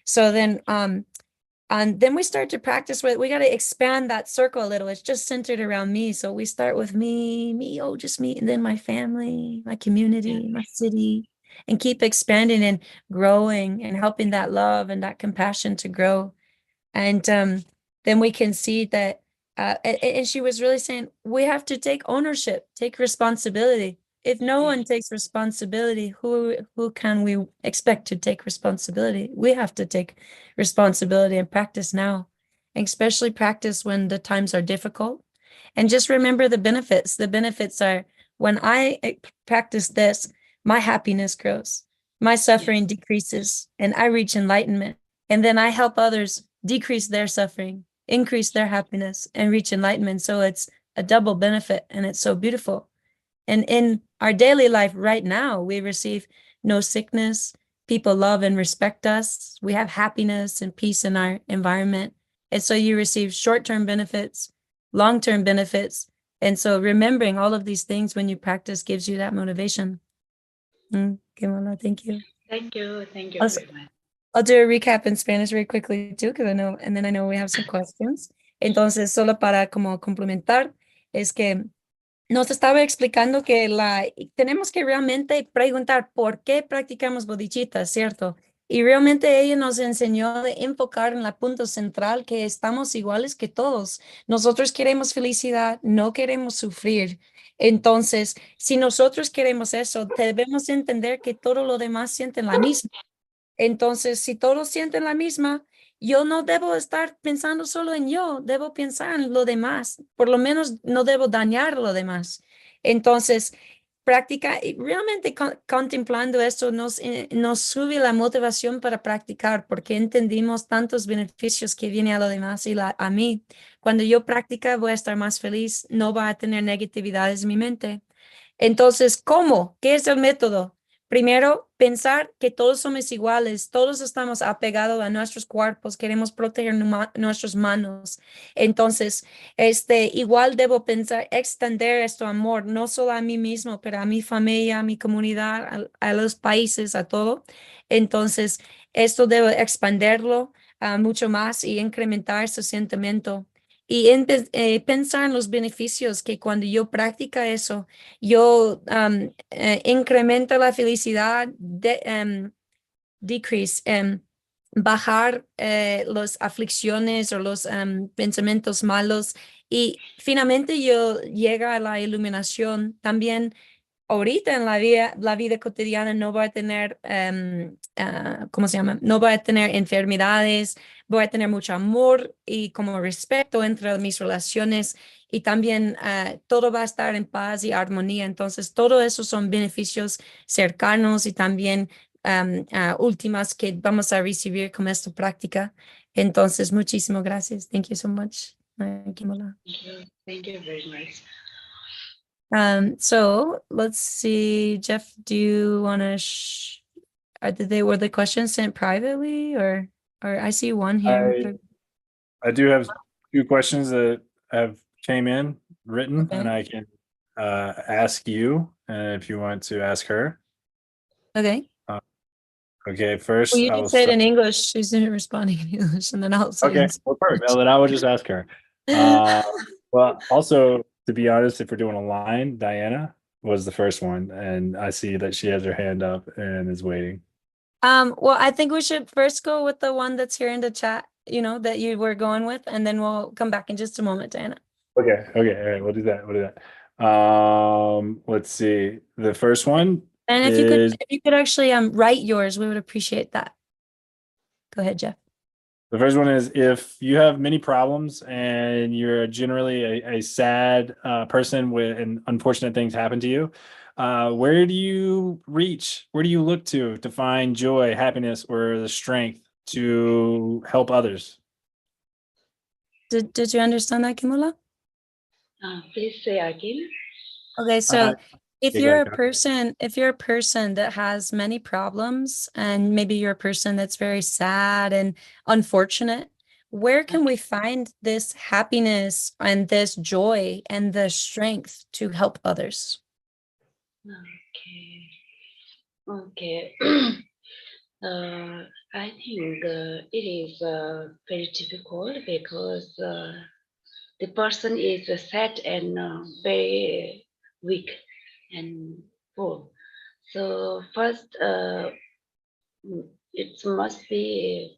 So then And then we start to practice with, we got to expand that circle a little. It's just centered around me. So we start with me, oh, just me, and then my family, my community, my city, and keep expanding and growing and helping that love and that compassion to grow. And then we can see that, and she was really saying, we have to take ownership, take responsibility. If no one takes responsibility, who can we expect to take responsibility? We have to take responsibility and practice now, and especially practice when the times are difficult. And just remember the benefits. The benefits are when I practice this, my happiness grows, my suffering decreases, and I reach enlightenment. And then I help others decrease their suffering, increase their happiness, and reach enlightenment. So it's a double benefit, and it's so beautiful. And in our daily life right now, we receive no sickness. People love and respect us. We have happiness and peace in our environment. And so you receive short-term benefits, long-term benefits. And so remembering all of these things when you practice gives you that motivation. KhenmoLa, thank you. Thank you. Thank you Also, very much. I'll do a recap in Spanish very quickly too, because I know, and then I know we have some questions. Entonces, solo para como complementar, es que nos estaba explicando que tenemos que realmente preguntar por qué practicamos bodhicitta, ¿cierto? Y realmente ella nos enseñó de enfocar en la punto central que estamos iguales que todos. Nosotros queremos felicidad, no queremos sufrir. Entonces, si nosotros queremos eso, debemos entender que todo lo demás sienten la misma. Entonces, si todos sienten la misma, yo no debo estar pensando solo en yo, debo pensar en lo demás. Por lo menos no debo dañar lo demás. Entonces, práctica y realmente contemplando esto nos sube la motivación para practicar porque entendimos tantos beneficios que viene a lo demás y a mí. Cuando yo practica voy a estar más feliz, no va a tener negatividades en mi mente. Entonces, ¿cómo? ¿Qué es el método? Primero, pensar que todos somos iguales, todos estamos apegados a nuestros cuerpos, queremos proteger nuestras manos. Entonces, igual debo pensar, extender este amor, no solo a mí mismo, pero a mi familia, a mi comunidad, a los países, a todo. Entonces, esto debo expandirlo mucho más y incrementar su sentimiento. Y pensar en los beneficios que cuando yo practica eso, yo incremento la felicidad, decrease, bajar las aflicciones o los pensamientos malos y finalmente yo llega a la iluminación. También ahorita en la vida cotidiana no voy a tener, ¿cómo se llama? No voy a tener enfermedades, voy a tener mucho amor y como respeto entre mis relaciones y también todo va a estar en paz y armonía. Entonces, todo eso son beneficios cercanos y también últimas que vamos a recibir con esta práctica. Entonces, muchísimas gracias. Thank you so much, KhenmoLa. Thank you very much. So let's see, Jeff, do you want to were the questions sent privately or I see one here. I do have 2 questions that have came in written, Okay. and I can ask you if you want to ask her. Okay. Okay, first Well, you I will just said start. in English, she's responding in English, and then I'll say Okay, well, perfect. Well, then I will just ask her. Well, also, to be honest, if we're doing a line, Diana was the first one, and I see that she has her hand up and is waiting. Well, I think we should first go with the one that's here in the chat, that you were going with, and then we'll come back in just a moment, Diana. Okay, all right, we'll do that. Let's see. The first one And if is you could actually write yours, we would appreciate that. Go ahead, Jeff. the first one is if you have many problems and you're generally a sad person and unfortunate things happen to you, where do you reach? Where do you look to find joy, happiness, or the strength to help others? Did you understand that, KhenmoLa? Please say again. Okay, so if yeah, you're go a ahead. person that has many problems and maybe you're a person that's very sad and unfortunate, where can we find this happiness and this joy and the strength to help others? Okay. I think it is very difficult because the person is sad and very weak and poor. So first, it must be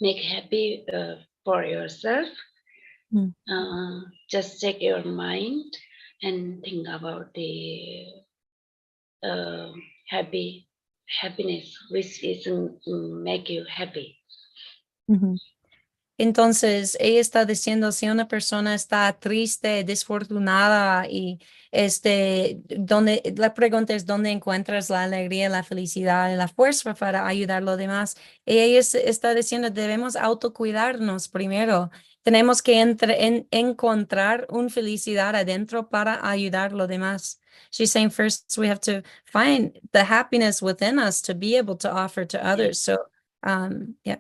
make happy for yourself. Mm. Just check your mind and think about the happiness which is make you happy. Ujú. Entonces, ella está diciendo, si una persona está triste, desfortunada y la pregunta es dónde encuentras la alegría, la felicidad y la fuerza para ayudar a los demás. Ella está diciendo, debemos autocuidarnos primero. Tenemos que encontrar una felicidad adentro para ayudar a los demás. She's saying first we have to find the happiness within us to be able to offer to others. So, yeah.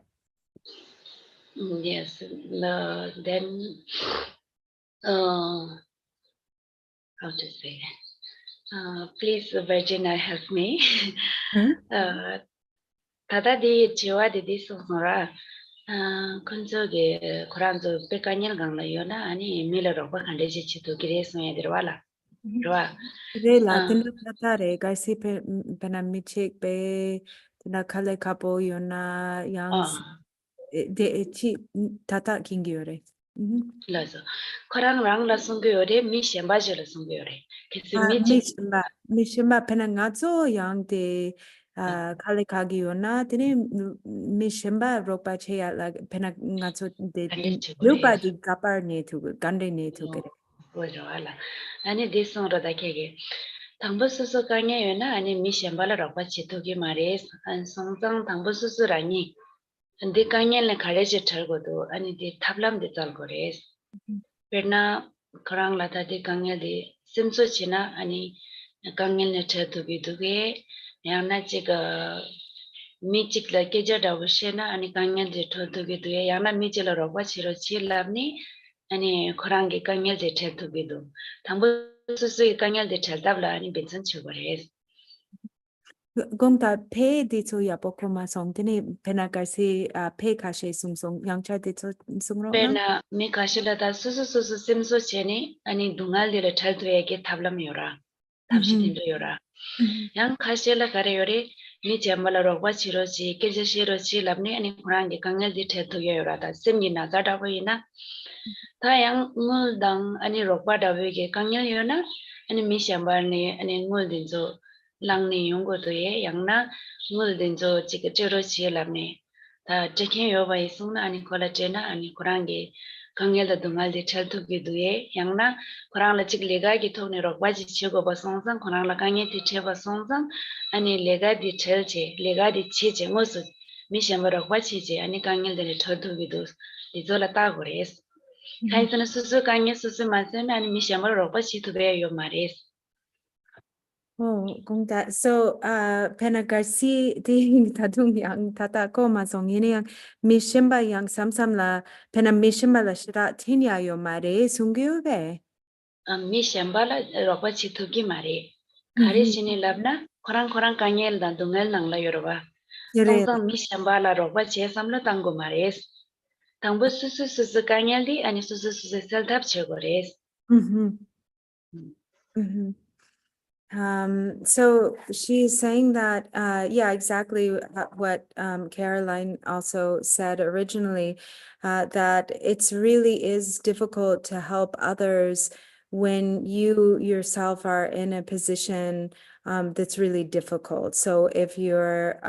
Yes. Then how to say? Please, Virginia, help me. 다다디 지와디 디소노라 컨저게 코란조 베카니엘 강라요나 아니 밀러로 바칸데지 치도 기레스메 들와라 들와 Re la tena tatare gaisi pena michik be tena kale kapo yona yang de chi tata kingiore. 라서 코랑랑 라송교요레 미셴바지라 송교요레 그래서 미치 Mishima pena ngazo yang de kale kagi yona tene mishimba ropa cheya la pena ngazo de lupa di kapar ne tu gande ne tu kere. 보여라 아니 디송로다 케게 당부수수 강해요나 아니 미셴발라 치토기 말레스 안 성장 당부수수라니 근데 강연을 가르쳐 들고도 아니 디 탑람데 잘거레스 베나 그랑 라다디 강연디 심소치나 아니 강연을 쳐두기두게 양나 지가 미직라 계저다우시나 아니 강연디 쳐두기두게 양나 미직라로 바치로 치랍니 아니 그랑게 강연디 쳐두기도 당부수수 강연디 쳐답라 아니 벤선 쳐버레스 Gongta pe di so ya poko ma song tene pena kasi pe kashe sung song yang cha di so sung ro na. Pena mi kashilada susu simso cheni ani dungalire chaltuege tablam yora tabshitindu yora yang kashila kare yore mi jambala rogwa chirochi keje shirochi labni ani kurangi kangal di thetu yora da simni na zada boina ta yang ngul dang ani rogwa dawege kangal yona ani mi jambal ni ani ngul din zo langni yongo to ye yang na ngul din zo chike chirochi labni 다 제케 요바이 송나 아니 콜라제나 아니 쿠랑게 강엘다 동알데 찰투기 두에 양나 쿠랑라 직 레가기 토네 럭바지 치고 버송상 쿠랑라 강에 티체 버송상 아니 레가디 첼체 레가디 치제 모스 미셴버럭 바치제 아니 강엘데 찰투기 두 리졸라 타고레스 카이스나 수수 강에 수수 마세나 아니 미셴버럭 바치 투베 요 마레스 Oh, Gongta. So, penagarsi di tadung yang tata ko masong ini yang mishimba yang samsam la pena mishimba la shira tinya yo mare sungyo be. 미셴발라 럭바치 투기 마레 가레시니 랍나 코랑 강엘 단 동엘 낭라 요르바 Yere. 송상 미셴발라 럭바치 삼라 당고 마레스 당부 수수수수 강엘디 아니 수수수수 셀답 쳐고레스 So she's saying that, yeah, exactly what Caroline also said originally, that it's really is difficult to help others when you yourself are in a position that's really difficult. So if you're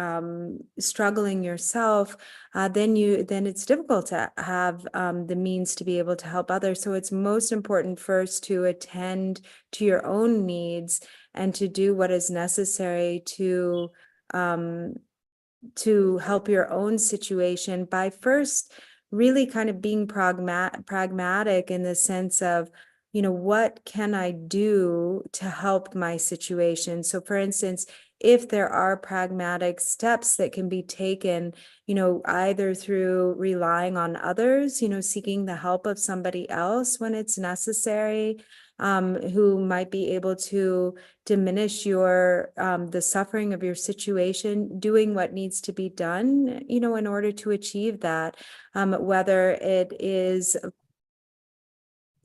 struggling yourself, then it's difficult to have the means to be able to help others. So it's most important first to attend to your own needs and to do what is necessary to help your own situation by first really kind of being pragmatic in the sense of, what can I do to help my situation? So for instance, if there are pragmatic steps that can be taken, either through relying on others, seeking the help of somebody else when it's necessary, who might be able to diminish your the suffering of your situation, doing what needs to be done, you know, in order to achieve that, whether it is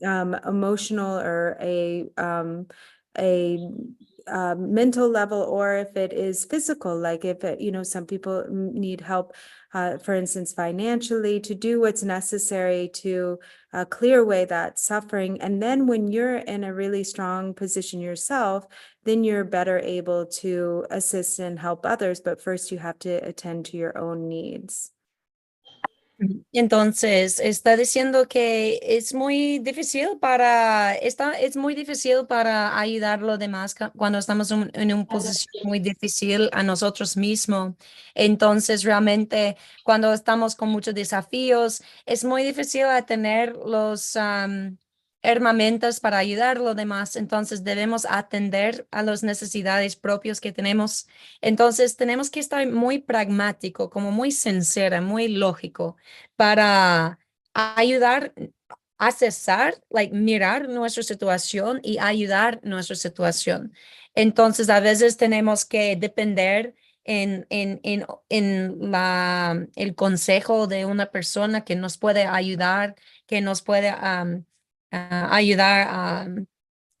emotional or a mental level, or if it is physical, like if it, you know, some people need help, for instance, financially, to do what's necessary to clear away that suffering. And then when you're in a really strong position yourself, then you're better able to assist and help others. But first you have to attend to your own needs. Entonces, está diciendo que es muy difícil es muy difícil para ayudar a los demás cuando estamos en una posición muy difícil a nosotros mismos. Entonces, realmente, cuando estamos con muchos desafíos, es muy difícil tener los herramientas para ayudar a los demás. Entonces, debemos atender a las necesidades propias que tenemos. Entonces, tenemos que estar muy pragmático, como muy sincera, muy lógico, para ayudar a cesar, mirar nuestra situación y ayudar nuestra situación. Entonces, a veces tenemos que depender en el consejo de una persona que nos puede ayudar, que nos puede ayudar a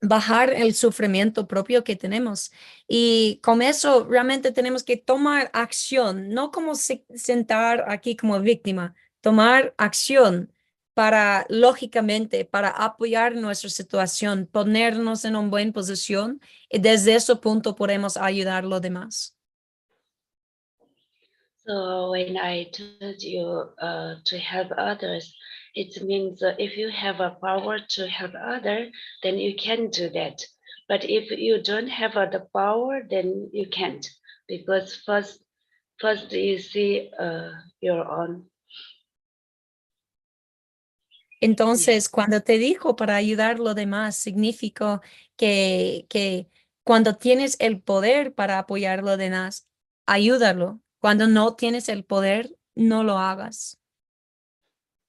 bajar el sufrimiento propio que tenemos. Y con eso realmente tenemos que tomar acción, no como sentar aquí como víctima, tomar acción para, lógicamente, para apoyar nuestra situación, ponernos en una buena posición, y desde ese punto podemos ayudar a los demás. So when I told you to help others, it means if you have a power to help others, then you can do that. But if you don't have the power, then you can't, because first you see your own. Entonces, cuando te dijo para ayudar a los demás, significa que cuando tienes el poder para apoyar a los demás, ayúdalo. Cuando no tienes el poder, no lo hagas.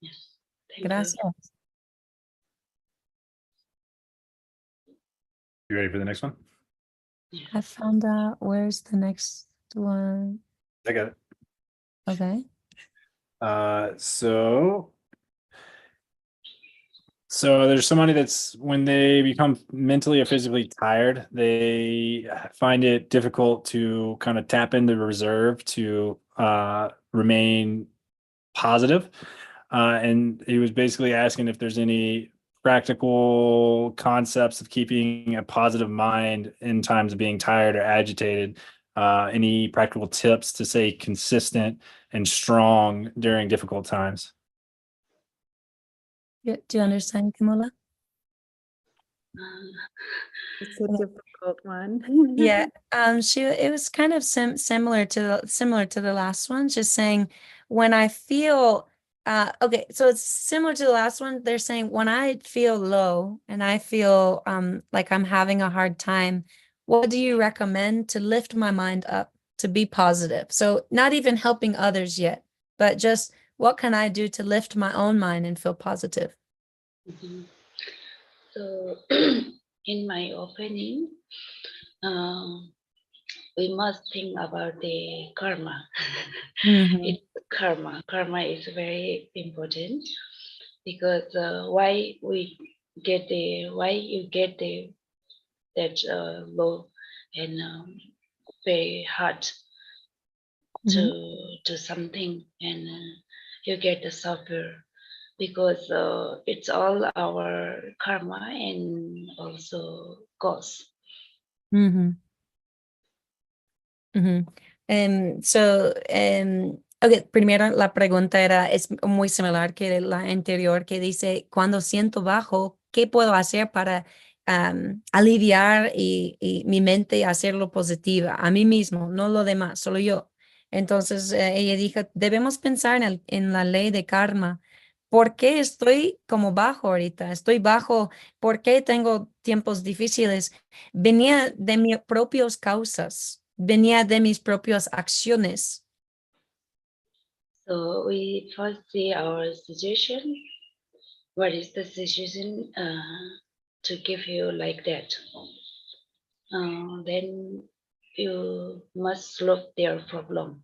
Yes. Thank Gracias. You ready for the next one? I found out where's the next one. I got it. Okay. So there's somebody that's, when they become mentally or physically tired, they find it difficult to kind of tap into reserve to remain positive. And he was basically asking if there's any practical concepts of keeping a positive mind in times of being tired or agitated. Any practical tips to stay consistent and strong during difficult times? Do you understand, KhenmoLa? It's a difficult one. Yeah, it was kind of similar to the last one, just saying when I feel okay, so it's similar to the last one. They're saying when I feel low and I feel like I'm having a hard time, what do you recommend to lift my mind up, to be positive? So not even helping others yet, but just what can I do to lift my own mind and feel positive? Mm-hmm. So in my opinion, we must think about the karma. Mm-hmm. It's karma. Karma is very important, because why you get that low and very hard to do something, and you get the suffer, because it's all our karma and also cause. Mm-hmm. Okay, primero la pregunta es muy similar que la anterior, que dice, cuando siento bajo, ¿qué puedo hacer para aliviar y mi mente hacerlo positiva a mí mismo, no lo demás, solo yo? Entonces ella dijo, debemos pensar en la ley de karma. ¿Por qué estoy como bajo ahorita? Estoy bajo, ¿por qué tengo tiempos difíciles? Venía de mis propias causas, venía de mis propias acciones. So we first see our situation. What is the situation to give you like that. Then you must solve their problem.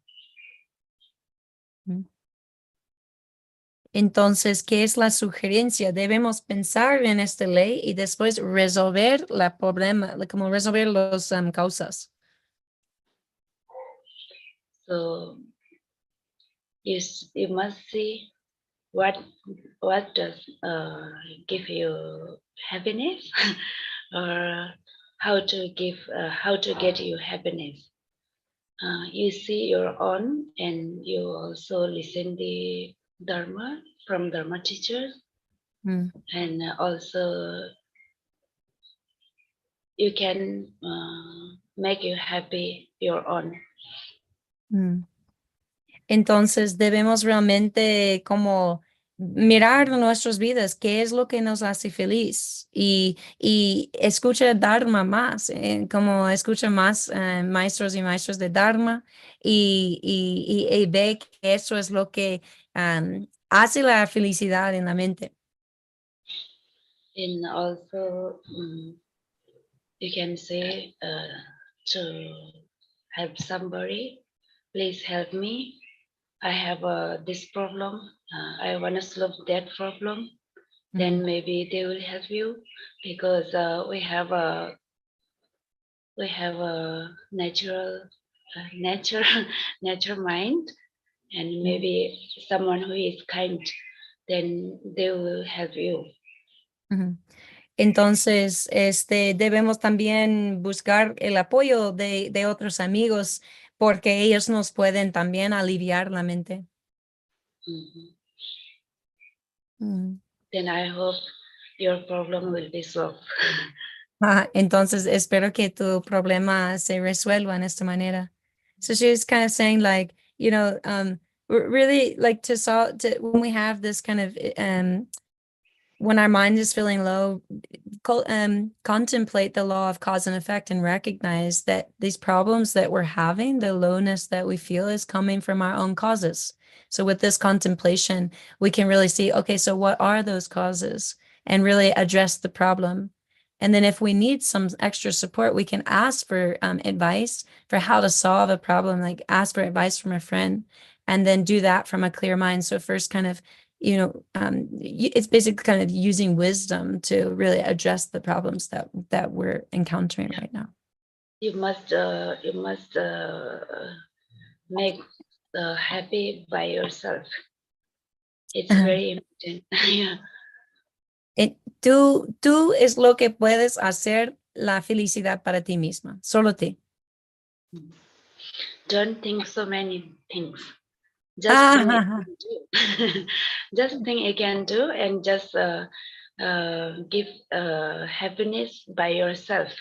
Entonces, ¿qué es la sugerencia? Debemos pensar en esta ley y después resolver la problema, como resolver las causas. So you must see what does give you happiness, or how to get you happiness. You see your own, and you also listen the Dharma from Dharma teachers, and also you can make you happy your own. Entonces debemos realmente como mirar nuestras vidas, qué es lo que nos hace feliz y escucha Dharma más, como escucha más maestros y maestras de Dharma y ve que eso es lo que hace la felicidad en la mente. And also you can say to help somebody, please help me. I have this problem. I want to solve that problem. Then maybe they will help you, because we have a natural mind, and maybe someone who is kind, then they will help you. Entonces, debemos también buscar el apoyo de otros amigos porque ellos nos pueden también aliviar la mente. Then I hope your problem will be solved. Entonces, espero que tu problema se resuelva en esta manera. So she's kind of saying like, you know, really like to solve, when we have this kind of, when our mind is feeling low, contemplate the law of cause and effect and recognize that these problems that we're having, the lowness that we feel, is coming from our own causes. So with this contemplation, we can really see, okay, so what are those causes, and really address the problem. And then if we need some extra support, we can ask for advice for how to solve a problem, like ask for advice from a friend, and then do that from a clear mind. So first kind of, you know, it's basically kind of using wisdom to really address the problems that we're encountering right now. You must make happy by yourself. It's very important. Yeah. Tú es lo que puedes hacer la felicidad para ti misma, solo ti. Don't think so many things. Just think you can do. Just think you can do, and just give happiness by yourself.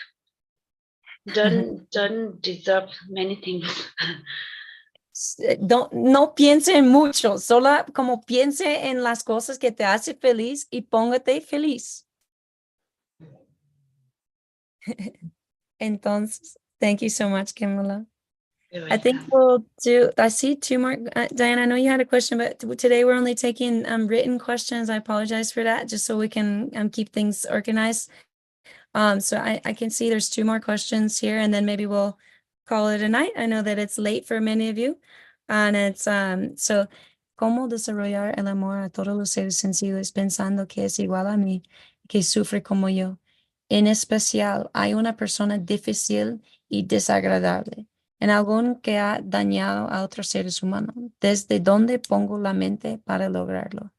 Don't deserve many things. No piense en mucho, solo como piense en las cosas que te hace feliz y póngate feliz. Entonces, thank you so much, KhenmoLa. I think we'll do, I see two more. Diana, I know you had a question, but today we're only taking written questions. I apologize for that, just so we can keep things organized. So I can see there's two more questions here, and then maybe we'll call it a night. I know that it's late for many of you. And it's, so, ¿cómo desarrollar el amor a todos los seres sensibles pensando que es igual a mí, que sufre como yo? En especial, hay una persona difícil y desagradable, en algún que ha dañado a otros seres humanos. ¿Desde dónde pongo la mente para lograrlo?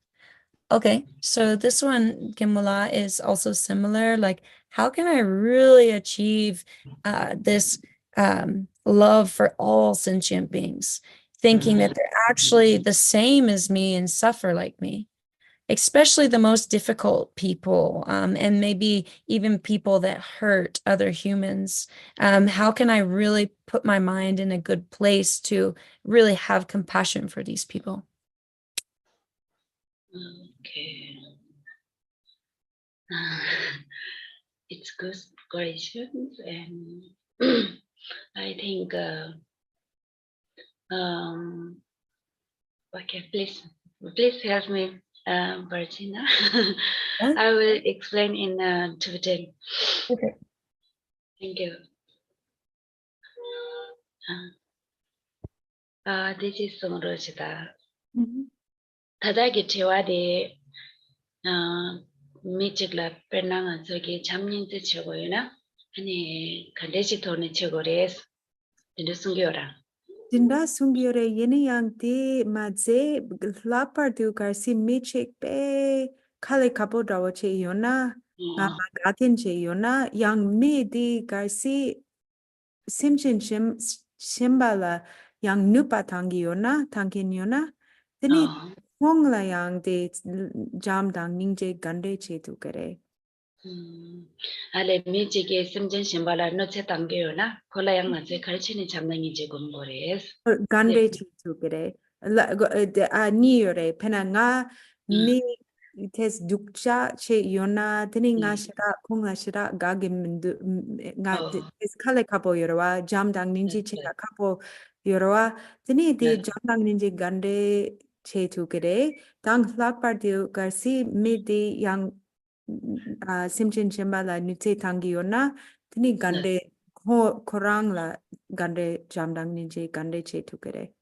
Okay, so this one, KhenmoLa, is also similar. Like, how can I really achieve this love for all sentient beings, thinking that they're actually the same as me and suffer like me, especially the most difficult people, and maybe even people that hurt other humans? How can I really put my mind in a good place to really have compassion for these people? Okay. It's good questions, and I think okay, please help me Virginia. What? I will explain in Tibetan. Okay. Thank you. This is bodhicitta. 다다기 제와데 미직라 페낭은 저기 잠닌지 최고요나 아니 간대식 돈이 최고래서 근데 숨겨라. Dinda sungiore yene yang te madze lapar du garsi mechek pe kale kapo dawache yona nga magatin che yona yang me di garsi simchin shimbala yang nupa tangi yona tangin yona teni hongla yang de jam dang ningje gande che tu kare. 알레 미직에 심전 심발라 노체 단계요나 콜라양 맞에 가르치는 잠당이 지금 거래서 Gande chitu kere ni yore pena nga mi tes dukcha che yona teni nga shira konga shira gage nga tes kale kapo yorwa jamdang ninji che kapo yorwa teni de jamdang ninji gande che tu kere tang lakpar de garsi me de yang simchin chembala nute tangi yona teni gande korang la gande jamdang ninje gande che tukere.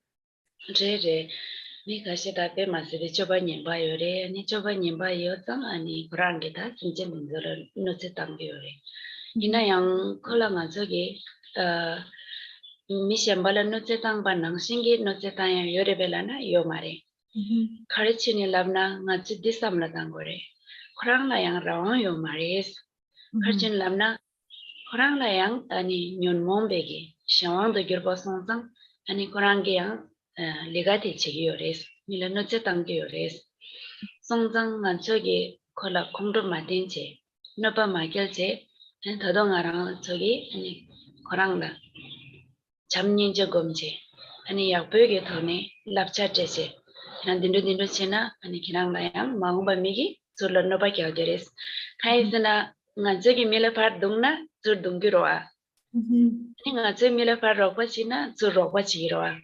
제제 미가 시다 빼마스베 저번에 봐요래 아니 저번에 봐요당 아니 그런 게다 진짜 문제를 노체 단계요래 이나양 콜라가 저기 미시암발라 노체 당반낭 신기 노체 당야 요레벨라나 요 말에 가르치니 랍나 같이 디삼라 당고래 그랑나양 라왕 요 말에 가르치니 랍나 그랑나양 아니 뇽몬베기 샤왕도 겨버선상 아니 그랑게양 legati chigiyores milano che tangyores songzang nganchogi khola khongdo madenche napa magelche en thadong arang chogi ani khorangla jamninje gomje ani yakbege thone lapcha cheche nan dindo chena ani kinangla yang mangba migi surla nopa kyagderes khaisna nganchogi mila par dungna zur dunggiroa ani nganchogi mila par rokwa china zur rokwa chigiroa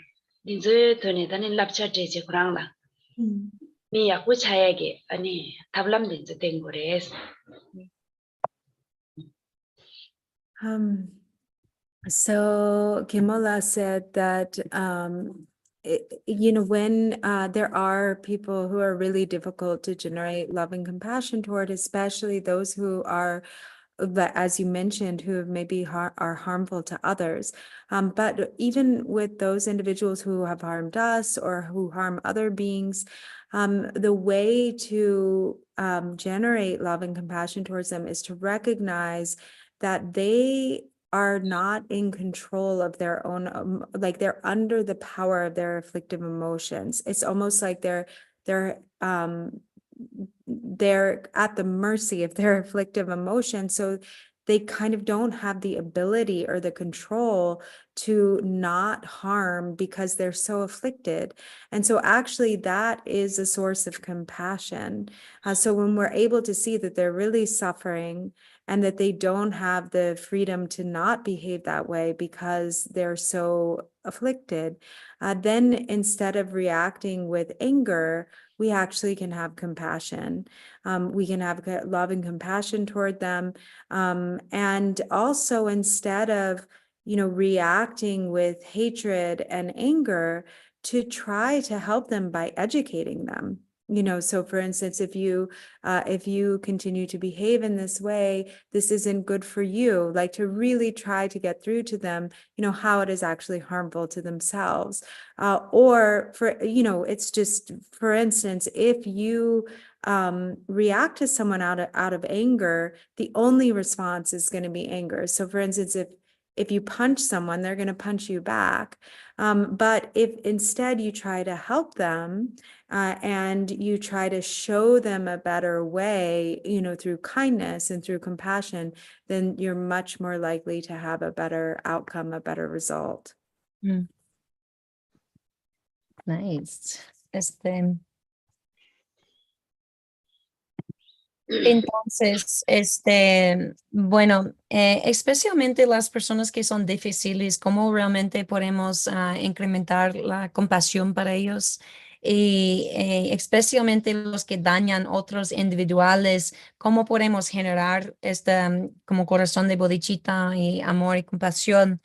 인제 돈에다는 랍차제제 그랑라 미 약고 차야게 아니 답람 된저 된 거래서 So KhenmoLa said that when there are people who are really difficult to generate love and compassion toward, especially those who are, as you mentioned, who maybe are harmful to others. But even with those individuals who have harmed us or who harm other beings, the way to generate love and compassion towards them is to recognize that they are not in control of their own, like they're under the power of their afflictive emotions. It's almost like they're at the mercy of their afflictive emotion. So they kind of don't have the ability or the control to not harm because they're so afflicted. And so actually that is a source of compassion. So when we're able to see that they're really suffering and that they don't have the freedom to not behave that way because they're so afflicted, then instead of reacting with anger, we actually can have compassion. We can have love and compassion toward them. And also instead of, reacting with hatred and anger, to try to help them by educating them. So for instance, if you continue to behave in this way, this isn't good for you, like to really try to get through to them, how it is actually harmful to themselves. Or it's just, for instance, if you react to someone out of anger, the only response is going to be anger. So for instance, if you punch someone, they're going to punch you back. But if instead you try to help them and you try to show them a better way, through kindness and through compassion, then you're much more likely to have a better outcome, a better result. Nice. Entonces, bueno, especialmente las personas que son difíciles, ¿cómo realmente podemos incrementar la compasión para ellos? y especialmente los que dañan otros individuales, cómo podemos generar como corazón de bodhicitta y amor y compasión.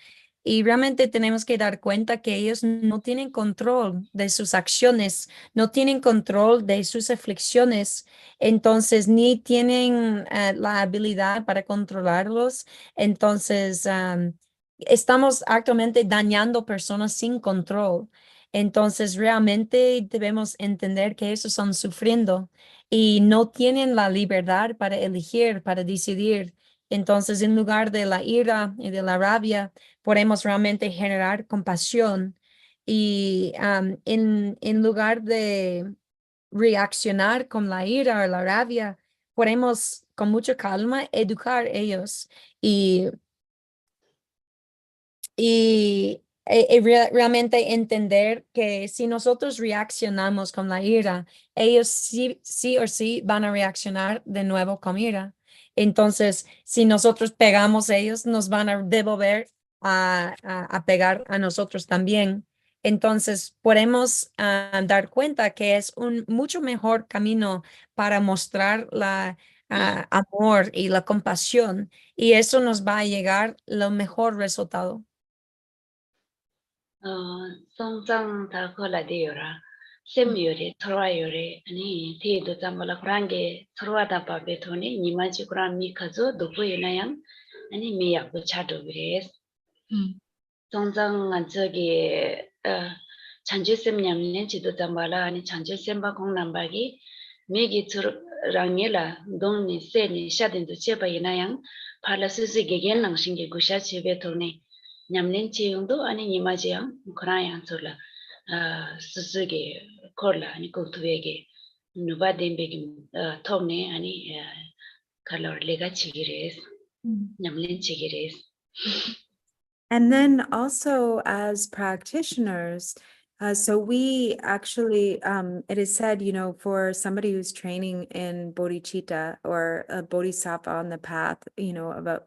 Y realmente tenemos que dar cuenta que ellos no tienen control de sus acciones, no tienen control de sus aflicciones, entonces ni tienen la habilidad para controlarlos. Entonces, estamos actualmente dañando personas sin control. Entonces, realmente debemos entender que ellos están sufriendo y no tienen la libertad para elegir, para decidir. Entonces, en lugar de la ira y de la rabia, podemos realmente generar compasión y en lugar de reaccionar con la ira o la rabia, podemos con mucha calma educar ellos y realmente entender que si nosotros reaccionamos con la ira, ellos sí o sí van a reaccionar de nuevo con ira. Entonces, si nosotros pegamos a ellos, nos van a devolver a pegar a nosotros también. Entonces, podemos dar cuenta que es un mucho mejor camino para mostrar la amor y la compasión, y eso nos va a llegar lo mejor resultado. 송장 다 콜라디오라 셈요리 트라이오리 아니 티도 잠발라 그란게 트라다 바베 토니 니마지 그란 미카조 도부이나양 아니 미야고 차도 그레스 송장 저기 찬주셈 냠네 지도 잠발라 아니 찬주셈바 공남바기 미기 트랑엘라 동니 세니 샤딘도 제바이나양 팔라스스 게겐 낭신게 구샤 제베 토니 냠낸 지용도 아니 이마지양 그라양 솔라 스스게 콜라 아니 고투에게 누바덴베기 톰네 아니 칼로르레가 치기레스 냠낸 치기레스. And then also as practitioners, so we actually, it is said, for somebody who's training in bodhicitta or a bodhisattva on the path,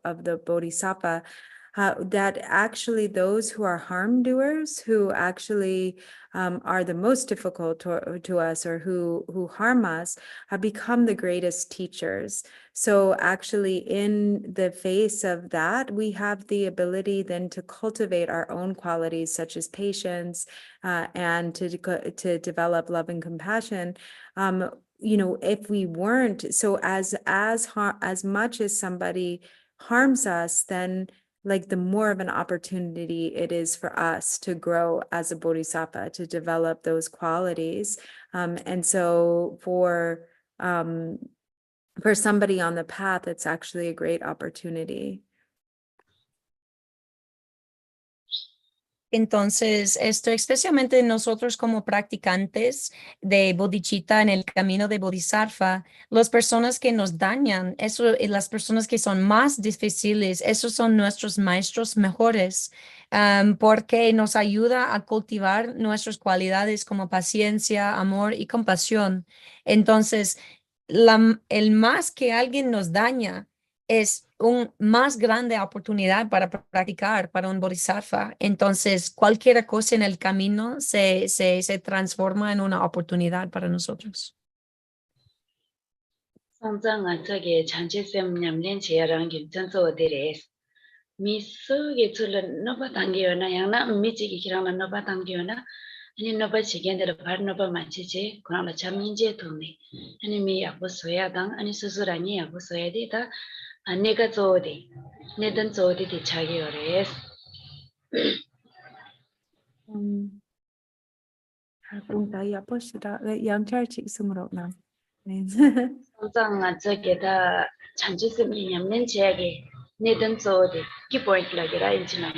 of the bodhisattva, that actually those who are harm doers, who actually are the most difficult to us, or who harm us, have become the greatest teachers. So actually, in the face of that, we have the ability then to cultivate our own qualities, such as patience, and to develop love and compassion. If we weren't, so as much as somebody harms us, then like the more of an opportunity it is for us to grow as a bodhisattva, to develop those qualities. And so for somebody on the path, it's actually a great opportunity. Entonces, esto especialmente nosotros como practicantes de bodhicitta en el camino de bodhisattva, las personas que nos dañan, las personas que son más difíciles, esos son nuestros maestros mejores, porque nos ayuda a cultivar nuestras cualidades como paciencia, amor y compasión. Entonces, el más que alguien nos daña es una más grande oportunidad para practicar para un bodhisattva. Entonces, cualquier cosa en el camino se transforma en una oportunidad para nosotros. 송장아 저기 잔치쌤 냠낸 제야랑 김전서 데레스 미스게 줄은 너바 당겨나 양나 미지기 기랑나 너바 당겨나 아니 너바 지겐데로 발 너바 만치지 그러나 참인제 돈이 아니 미 야부 소야당 아니 수수라니 야부 소야디다 내가 저어디 내든 저어디 뒤차기 어레스 송장아 저기다 잔치쌤 냠낸 제야게 내든 저어디 기포인트라기라 인치나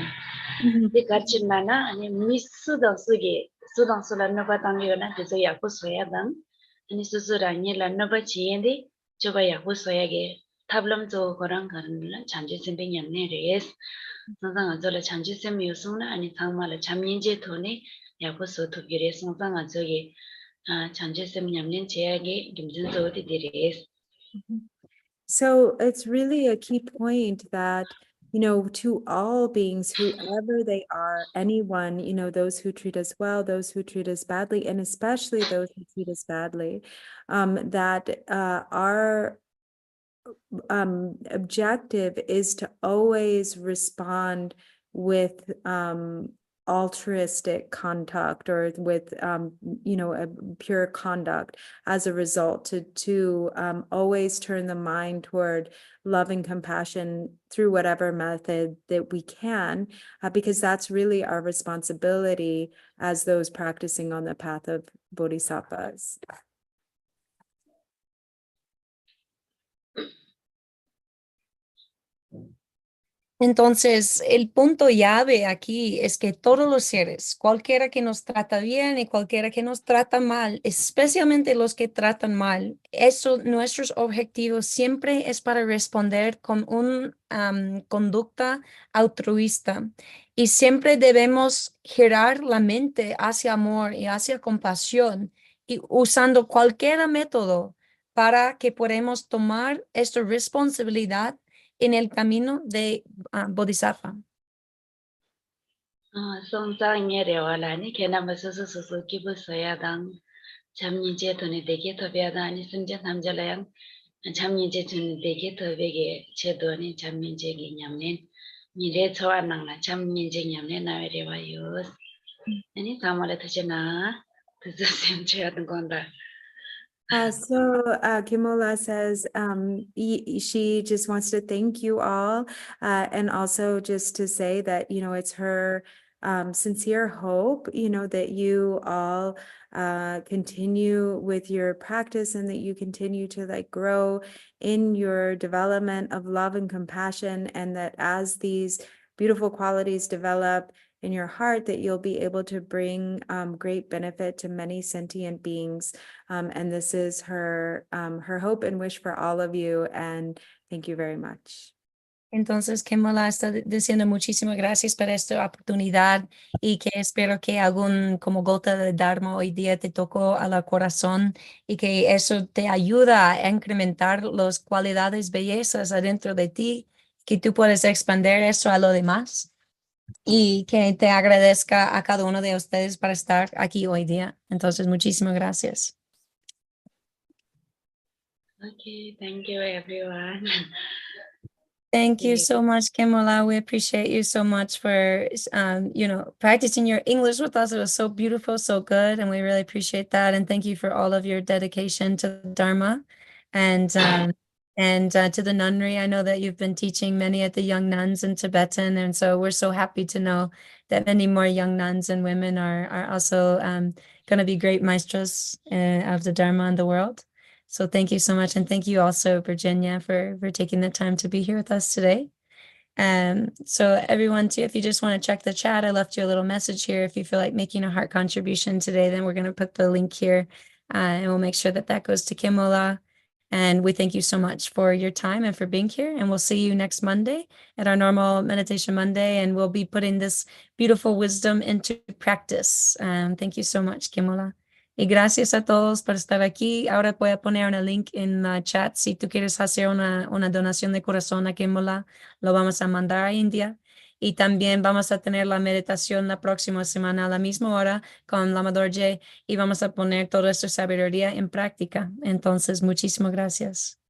이 같이 나나 아니 미스도 쓰게 수당수라 너바 당겨나 그저 약부 소야당 아니 수수라니라 너바 지엔데 저바 약부 소야게 탑lâm 거랑 가는라 잔지sembe 냠네레스 상상아 저래 잔지sembe 요소나 아니 상말라 잠인제 돈에 약부 소토기레 상상아 저기 잔지sembe 냠낸 제약에 김준서디 디레스. So it's really a key point that to all beings, whoever they are, anyone, those who treat us well, those who treat us badly, and especially those who treat us badly, that our objective is to always respond with altruistic conduct, or with a pure conduct as a result, to always turn the mind toward love and compassion through whatever method that we can, because that's really our responsibility as those practicing on the path of bodhisattvas. Entonces, el punto llave aquí es que todos los seres, cualquiera que nos trata bien y cualquiera que nos trata mal, especialmente los que tratan mal, nuestros objetivos siempre es para responder con una conducta altruista. Y siempre debemos girar la mente hacia amor y hacia compasión, y usando cualquier método para que podamos tomar esta responsabilidad en el camino de bodhisattva. 송장에 레와라니 게나마스스스 기부서야당 잠니제 돈이 되게 더비하다니 승제 남자라양 잠니제 돈 되게 더베게 제도니 잠니제 기념nên 미래 저와낭나 잠니제 냠네 나베레와요 아니 다음에 터지나 그저 셈쳐야던 건다. KhenmoLa says she just wants to thank you all, and also just to say that it's her sincere hope that you all continue with your practice, and that you continue to grow in your development of love and compassion, and that as these beautiful qualities develop in your heart, that you'll be able to bring great benefit to many sentient beings. And this is her hope and wish for all of you. And thank you very much. Entonces, KhenmoLa está diciendo muchísimas gracias por esta oportunidad, y que espero que algún como gota de Dharma hoy día te tocó al corazón, y que eso te ayuda a incrementar las cualidades bellezas adentro de ti, que tú puedes expandir eso a lo demás. Y que te agradezca a cada uno de ustedes para estar aquí hoy día. Entonces, muchísimas gracias. Okay, thank you everyone. Thank you so much, KhenmoLa. We appreciate you so much for, practicing your English with us. It was so beautiful, so good, and we really appreciate that. And thank you for all of your dedication to Dharma, and to the nunnery. I know that you've been teaching many of the young nuns in Tibetan, and so we're so happy to know that many more young nuns and women are also going to be great maestros of the Dharma in the world. So thank you so much. And thank you also, Virginia, for taking the time to be here with us today. So everyone too, if you just want to check the chat, I left you a little message here. If you feel like making a heart contribution today, then we're going to put the link here, and we'll make sure that goes to KhenmoLa. And we thank you so much for your time and for being here. And we'll see you next Monday at our normal Meditation Monday. And we'll be putting this beautiful wisdom into practice. Thank you so much, KhenmoLa. Y gracias a todos por estar aquí. Ahora voy a poner un link en la chat. Si tú quieres hacer una donación de corazón a KhenmoLa, lo vamos a mandar a India. Y también vamos a tener la meditación la próxima semana a la misma hora con Lamador J, y vamos a poner toda esta sabiduría en práctica. Entonces, muchísimas gracias.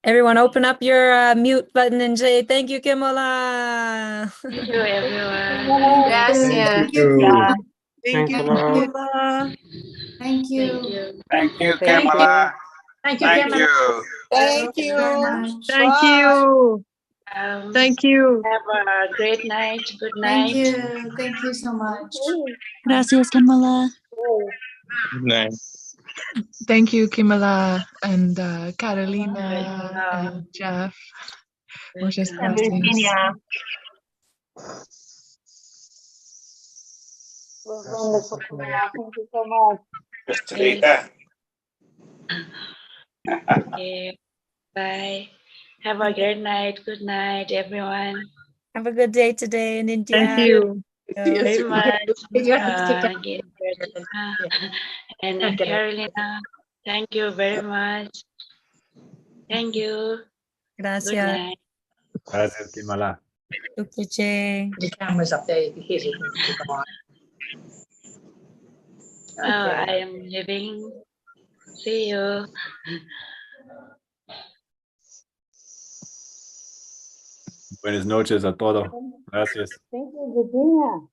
Everyone, open up your mute button and say thank you, KhenmoLa. Thank you everyone. Gracias. Thank you, KhenmoLa. Thank you. Thank you, KhenmoLa. Thank you. Thank you. Thank you very much. Thank you. Thank you. Have a great night. Good Thank night. you. Thank you so much. Gracias, KhenmoLa. Nice. Thank you, KhenmoLa and Carolina and Jeff. Muchas gracias. Wonderful. Thank you so much. Just Okay. Bye. Have a great night. Good night, everyone. Have a good day today in India. Thank you. Very much. You have to Again, and Carolina, thank you very much. Thank you. Good Gracias. night. Gracias, KhenmoLa. Rinpoche. The camera's up there, you can hear it. I am leaving. See you. Buenas noches a todos. Gracias. Thank you, Virginia.